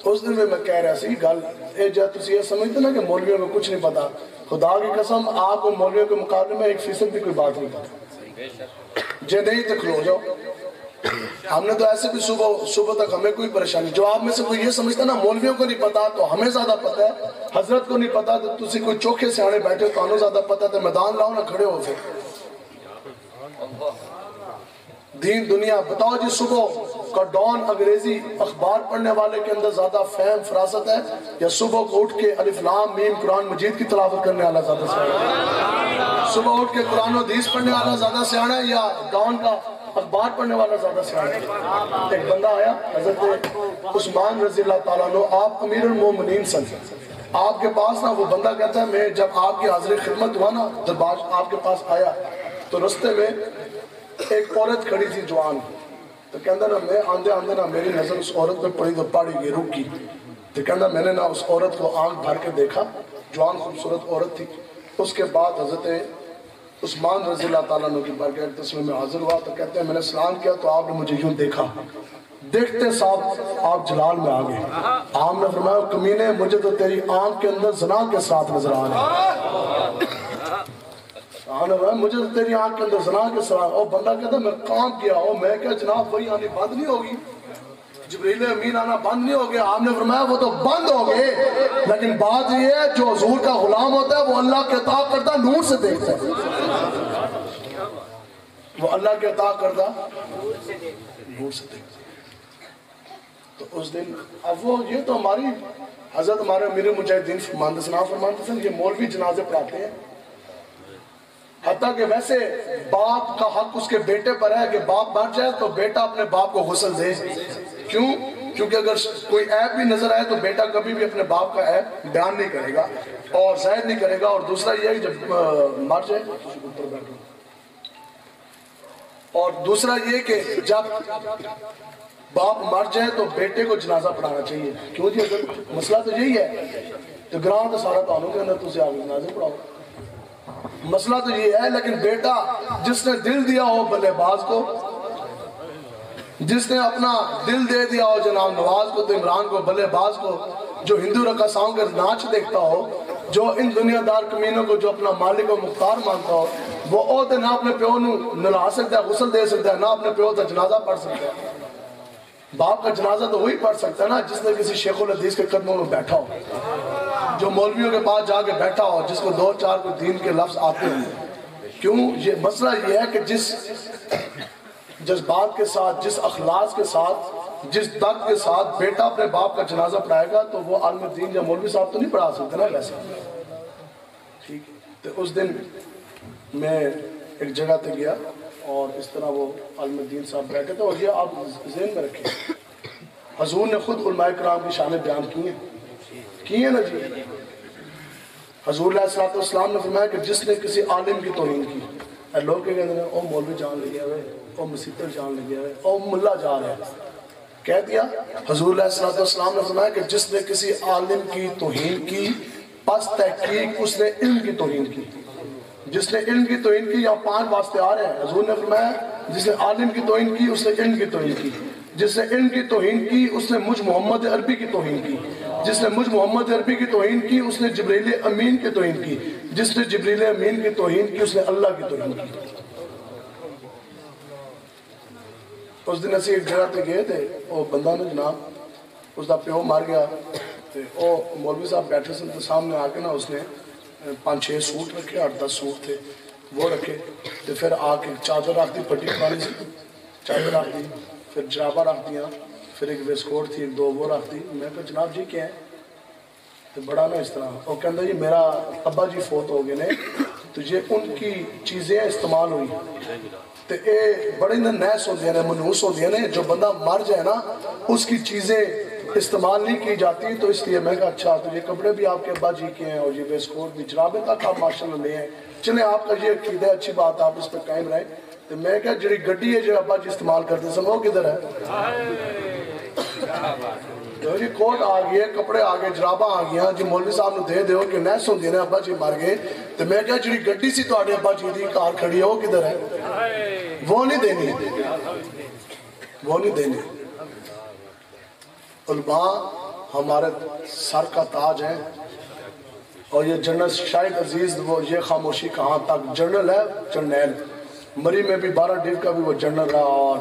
اس دن میں کہہ رہا سی گل اے جا تسی یہ سمجھتے نا کہ مولویوں کو کچھ نہیں پتا، خدا کی قسم آپ کو مولویوں کے مقابلے میں 1% بھی کوئی بات نہیں پتا، جے نہیں تو کھلو جاؤ۔ ہم نے تو ایسے بھی صبح تک ہمیں کوئی پریشانی، جو آپ میں سے کوئی یہ سمجھتا نا مولویوں کو نہیں پتا تو ہمیں زیادہ پتا ہے، حضرت کو نہیں پتا تو تسی کوئی چوکھے سیانے بیٹھے تو ہمیں زیادہ پتا تو میدان لاؤ نہ کھڑے ہو پھر دین دنیا بتاؤ جی۔ صبح کا ڈان انگریزی اخبار پڑھنے والے کے اندر زیادہ فہم فراست ہے یا صبح کو اٹھ کے الف لام میم قرآن مجید کی تلاوت کرنے والا زیادہ سیاح ہے؟ صبح اٹھ کے قرآن و حدیث پڑھنے والا زیادہ سیاح ہے یا ڈان کا اخبار پڑھنے والا زیادہ سیاح ہے؟ ایک بندہ آیا حضرت عثمان رضی اللہ تعالیٰ عنہ، آپ امیر المومنین سن، آپ کے پاس نا وہ بندہ کہتا ہے میں جب آپ کی حاضر خدمت ہوا نا دربار آپ کے پاس آیا تو رستے میں ایک عورت کھڑی تھی جوان، تو کہندہ نا میں آندے نا میری نظر اس عورت پہ پڑی تو پاڑی گئی رک کی، تو کہندہ میں نے نا اس عورت کو آنکھ بھر کے دیکھا، جوان خوبصورت عورت تھی۔ اس کے بعد حضرت عثمان رضی اللہ تعالیٰ عنہ کی بارگاہ تسلیم میں حاضر ہوا تو کہتے ہیں میں نے سلام کیا تو آپ نے مجھے یوں دیکھا، دیکھتے صاحب آپ جلال میں آگئے، آپ نے فرمایا کمینے مجھے تو تیری آنکھ کے اندر زنا کے ساتھ نظر آ رہا ہے، مجھے تو تیری آنکھ کے اندر زنا کے ساتھ، اور بندہ کہتا ہے میں کام کیا ہوں، میں کہا جناب وہی آنی بند نہیں ہوگی، جبریل امین آنا بند نہیں ہو گیا، آپ نے فرمایا وہ تو بند ہو گئے، لیکن بات یہ ہے جو حضور کا غلام ہوتا ہے وہ اللہ کے عطا کردہ نور سے دیکھتا ہے، وہ اللہ کے عطا کردہ نور سے دیکھتا ہے۔ تو اس دن اب وہ یہ تو ہماری حضرت ہمارے امیر مجاہدین فرماتے ہیں یہ مولوی جنازے پڑھاتے ہیں، حتیٰ کہ ویسے باپ کا حق اس کے بیٹے پر ہے کہ باپ مر جائے تو بیٹا اپنے باپ کو غسل دے، کیوں؟ کیونکہ اگر کوئی عیب بھی نظر آئے تو بیٹا کبھی بھی اپنے باپ کا عیب بیان نہیں کرے گا اور ظاہر نہیں کرے گا، اور دوسرا یہ ہے کہ جب مر جائے اور دوسرا یہ کہ جب باپ مر جائے تو بیٹے کو جنازہ پڑھانا چاہیے، کیوں جی اگر مسئلہ تو یہی ہے تو گراؤں تو سارا تعلق کے اندر تو سے آگے جنازے پڑھاؤ، مسئلہ تو یہ ہے، لیکن بیٹا جس نے دل دیا ہو بلے باز کو، جس نے اپنا دل دے دیا ہو جناب نواز کو تو عمران کو بلے باز کو، جو ہندو رقصاؤں کے ناچ دیکھتا ہو، جو ان دنیا دار کمینوں کو جو اپنا مالک و مختار مانتا ہو، وہ عہدے نہ اپنے پیو نو نلا سکتا ہے، غسل دے سکتا ہے، نہ اپنے پیو کا جنازہ پڑھ سکتا ہے۔ باپ کا جنازہ تو وہی پڑھ سکتا ہے نا جس نے کسی شیخ الحدیث کے قدموں میں بیٹھا ہو، جو مولویوں کے پاس جا کے بیٹھا ہو، جس کو دو چار کو دین کے لفظ آتے ہیں۔ کیوں؟ یہ مسئلہ یہ ہے کہ جس جذبات کے ساتھ، جس اخلاص کے ساتھ، جس درد کے ساتھ بیٹا اپنے باپ کا جنازہ پڑھائے گا تو وہ عالم دین یا مولوی صاحب تو نہیں پڑھا سکتے نا ویسے، ٹھیک ہے؟ تو اس دن میں ایک جگہ تک گیا اور اس طرح وہ عالم دین صاحب بیٹھے تھے، اور یہ آپ ذہن میں رکھیں حضور نے خود علماء کرام کی شان بیان کی ہیں نا جی۔ حضور علیہ السلام نے فرمایا کہ جس نے کسی عالم کی توہین کی، لوگ کہتے ہیں او مولوی جان لگے ہوئے، او مسیطر جان لگے ہوئے، او ملا جا رہے ہیں، کہہ دیا حضور علیہ السلام نے فرمایا کہ جس نے کسی عالم کی توہین کی پس تحقیق اس نے علم کی توہین کی، جس نے علم کی توہین کی، یا 5 واسطے آ رہے ہیں، حضور نے فرمایا جس نے عالم کی توہین کی اس نے علم کی توہین کی، جس نے علم کی توہین کی اس نے مجھ محمد عربی کی توہین کی، جس نے مجھ محمد عربی کی توہین کی اس نے جبریل امین کی توہین کی، جس نے جبریل امین کی توہین کی اس نے اللہ کی توہین کی۔ اس دن اسی ایک جگہ تے گئے تھے، وہ بندہ نے جناب اس دا پیو مار گیا، وہ مولوی صاحب بیٹھے سن تو سامنے آ کے نا اس نے 5-6 سوٹ رکھے، 8-10 سوٹ تھے وہ رکھے، تو پھر آ کے چادر رکھ دی، پٹی پانی سی چادر رکھ دی، پھر جرابہ رکھ دیا، پھر ایک ویسکوٹ تھی 2 وہ رکھ دی۔ میں کہا جناب جی کیا ہے؟ تو بڑا نا اس طرح وہ کہندہ جی میرا ابا جی فوت ہو گئے نے تو یہ ان کی چیزیں استعمال ہوئی، تو اے بڑے نیس ہوندے ہیں، منحوس ہوندے ہیں، جو بندہ مر جائے نا اس کی چیزیں استعمال نہیں کی جاتی، تو اس لیے میں کہا اچھا تو یہ کپڑے بھی آپ کے ابا جی کے ہیں اور یہ ویسکوٹ بھی، جرابے تک آپ ماشاءاللہ لے ہیں، چلیں آپ کا یہ عقیدہ ہے، اچھی بات آپ اس پہ قائم رہیں۔ تو میں کہا جڑی گڈی ہے جو ابا جی استعمال کرتے سن وہ کدھر ہے؟ جی کوٹ آ گئے، کپڑے آ گئے، جرابہ آ گیا، جی مولوی صاحب نے دے دیو کہ نیس ہوندی ہے ابا جی مر گئے، تو میں کہا جڑی گڈی سی تواڈے ابا جی دی کار کھڑی ہے وہ کدھر ہے؟ وہ نہیں دینی، وہ نہیں دینی۔ علماء ہمارے سر کا تاج ہے، اور یہ جنرل شاہد عزیز وہ یہ خاموشی کہاں تک، جنرل ہے، جنرل مری میں بھی 12 ڈیو کا بھی وہ جنرل رہا، اور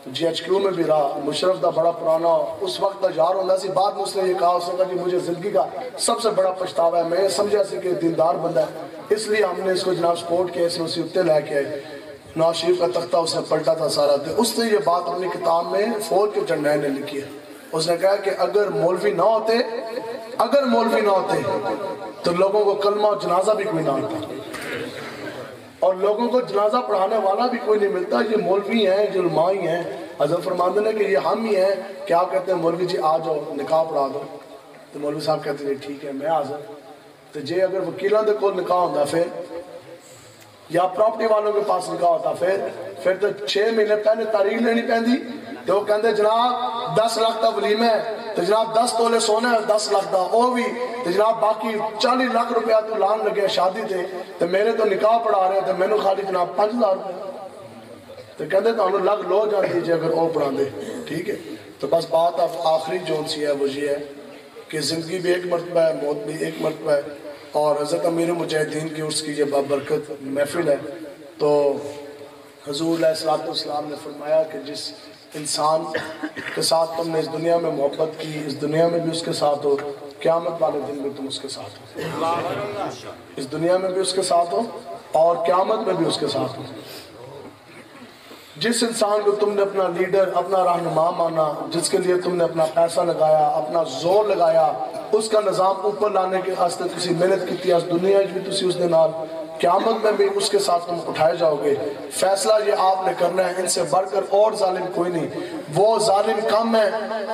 جی ایچ کیو میں بھی رہا، مشرف دا بڑا پرانا اس وقت دا یار ہوندہ سی۔ بعد میں اس نے یہ کہا، اس نے کہا کہ مجھے زندگی کا سب سے بڑا پچھتاوا ہے، میں یہ سمجھا سی کہ دیندار بندہ ہے، اس لیے ہم نے اس کو جناب سپورٹ کیا، اس نے اسی اتے لے کے آئے۔ نواز شریف کا تختہ اس نے پلٹا تھا سارا، اس نے یہ بات اپنی کتاب میں فوج کے جرنیل نے لکھی ہے۔ اس نے کہا کہ اگر مولوی نہ ہوتے تو لوگوں کو کلمہ و جنازہ بھی کوئی نہ ہوتا، اور لوگوں کو جنازہ پڑھانے والا بھی کوئی نہیں ملتا۔ یہ مولوی ہیں، جو علماء ہی ہیں، حضرت فرماندے نے کہ یہ ہم ہی ہیں، کیا کہتے ہیں مولوی جی آ جاؤ نکاح پڑھا دو، تو مولوی صاحب کہتے ہیں ٹھیک ہے میں حاضر۔ تو جی اگر وکیلوں دے کول نکاح ہوتا پھر، یا پراپرٹی والوں کے پاس نکاح ہوتا پھر تو 6 مہینے پہلے تاریخ لینی پہندی، تو وہ کہندے جناب 10 لاکھ تا ولیمہ ہے، تو جناب 10 تولے سونا ہے 10 لاکھ دا وہ بھی، تو جناب باقی 40 لاکھ روپیہ تو لان لگے شادی تھے، تو میرے تو نکاح پڑھا رہے ہیں، تو میں نے خالی جناب 5,000 روپیہ، تو کہندے تو انہوں لگ لو جان دیجئے اگر وہ پڑھا دے، ٹھیک ہے۔ تو بس بات اب آخری جون سی ہے وہ یہ ہے کہ زندگی بھی ایک مرتبہ ہے، موت بھی ایک مرتبہ ہے، اور حضرت امیر مجاہدین کی اس کی یہ بابرکت محفل ہے۔ تو حضور علیہ السلام نے فرمایا کہ جس انسان کے ساتھ تم نے اس دنیا میں محبت کی، اس دنیا میں بھی اس کے ساتھ ہو، قیامت والے دن میں تم اس کے ساتھ ہو، اس دنیا میں بھی اس کے ساتھ ہو اور قیامت میں بھی اس کے ساتھ ہو۔ جس انسان کو تم نے اپنا لیڈر، اپنا رہنما مانا، جس کے لیے تم نے اپنا پیسہ لگایا، اپنا زور لگایا، اس کا نظام اوپر لانے کے واسطے کسی محنت کی اس دنیا بھی تسی اس دے نال، قیامت میں بھی اس کے ساتھ تم اٹھائے جاؤ گے۔ فیصلہ یہ آپ نے کرنا ہے، ان سے بڑھ کر اور ظالم کوئی نہیں۔ وہ ظالم کم ہے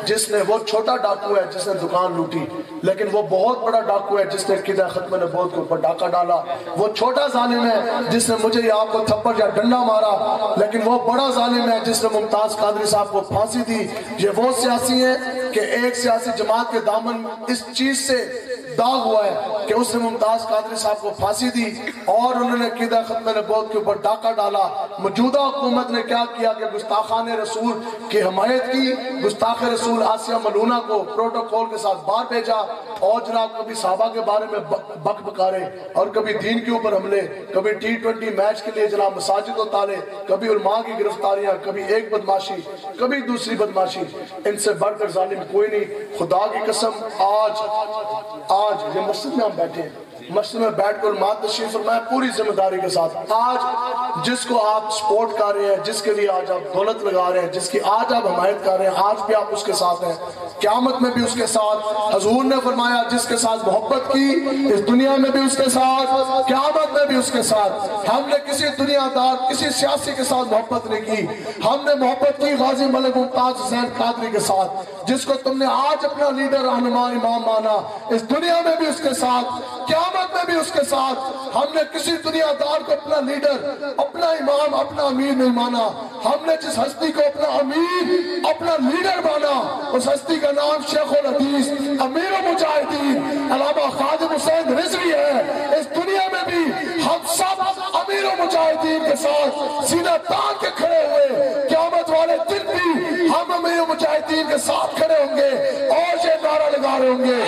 جس نے، وہ چھوٹا ڈاکو ہے جس نے دکان لوٹی، لیکن وہ بہت بڑا ڈاکو ہے جس نے قیدہ ختم نبوت کے اوپر ڈاکہ ڈالا۔ وہ چھوٹا ظالم ہے جس نے مجھے یا آپ کو تھپڑ یا ڈنڈا مارا، لیکن وہ بڑا ظالم ہے جس نے ممتاز قادری صاحب کو پھانسی دی۔ یہ وہ سیاسی ہیں کہ ایک سیاسی جماعت کے دامن اس چیز سے داغ ہوا ہے کہ اس نے ممتاز قادری صاحب کو پھانسی دی اور انہوں نے قیدہ ختم نبوت کے اوپر ڈاکہ ڈالا۔ موجودہ حکومت نے کیا کیا کہ گستاخان رسول کی حمایت کی، گستاخ رسول آسیہ ملونہ کو پروٹوکول کے ساتھ باہر بھیجا، اور جناب کبھی صحابہ کے بارے میں بک بکارے، اور کبھی دین کے اوپر حملے، کبھی T20 میچ کے لیے جناب مساجد و تالے، کبھی علماء کی گرفتاریاں، کبھی ایک بدماشی کبھی دوسری بدماشی۔ ان سے بڑھ کر ظالم کوئی نہیں۔ خدا کی قسم آج یہ مسجد میں ہم بیٹھے ہیں، مسجد میں بیٹھ کر علماء تشریف فرمائے پوری ذمہ داری کے ساتھ۔ آج جس کو آپ سپورٹ کر رہے ہیں، جس کے لیے آج آپ دولت لگا رہے ہیں، جس کی آج آپ حمایت کر رہے ہیں، آج بھی آپ اس کے ساتھ ہیں، قیامت میں بھی اس کے ساتھ۔ حضور نے فرمایا جس کے ساتھ محبت کی، اس دنیا میں بھی اس کے ساتھ، قیامت میں بھی اس کے ساتھ۔ ہم نے کسی دنیا دار، کسی سیاسی کے ساتھ محبت نہیں کی، ہم نے محبت کی غازی ملک ممتاز حسین قادری کے ساتھ، جس کو تم نے آج اپنا لیڈر، رہنما، امام مانا، اس دنیا میں بھی اس کے ساتھ، قیامت میں بھی اس کے ساتھ۔ ہم نے کسی دنیا دار کو اپنا لیڈر، اپنا امام، اپنا امیر نہیں مانا۔ ہم نے جس ہستی کو اپنا امیر، اپنا لیڈر مانا، اس ہستی کا نام شیخ الحدیث، امیر المجاہدین، علامہ خادم حسین رضوی ہے۔ اس دنیا میں بھی ہم سب امیر المجاہدین کے ساتھ سینہ تان کے کھڑے ہوئے، قیامت والے دن بھی ہم امیر المجاہدین کے ساتھ کھڑے ہوں گے اور یہ نعرہ لگا رہے ہوں گے،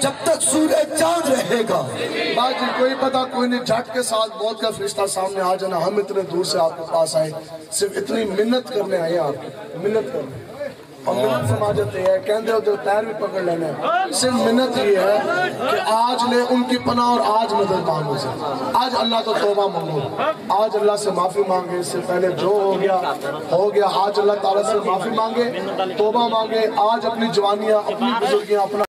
جب تک سورج چاند رہے گا۔ باجی کوئی پتہ کوئی نہیں، جھٹ کے ساتھ موت کا فرشتہ سامنے آ جانا۔ ہم اتنے دور سے آپ کے پاس آئے، صرف اتنی منت کرنے آئے ہیں، آپ کی منت کرنے، اور منت سماجت یہ ہے، کہندے ہوتے پیر بھی پکڑ لینا ہے۔ صرف منت یہ ہے کہ آج لے ان کی پناہ اور آج مدد مانگو سے، آج اللہ تو توبہ مانگو، آج اللہ سے معافی مانگے، اس سے پہلے جو ہو گیا، آج اللہ تعالیٰ سے معافی مانگے، توبہ مانگے، آج اپنی جوانیاں، اپنی بزرگیاں، اپنا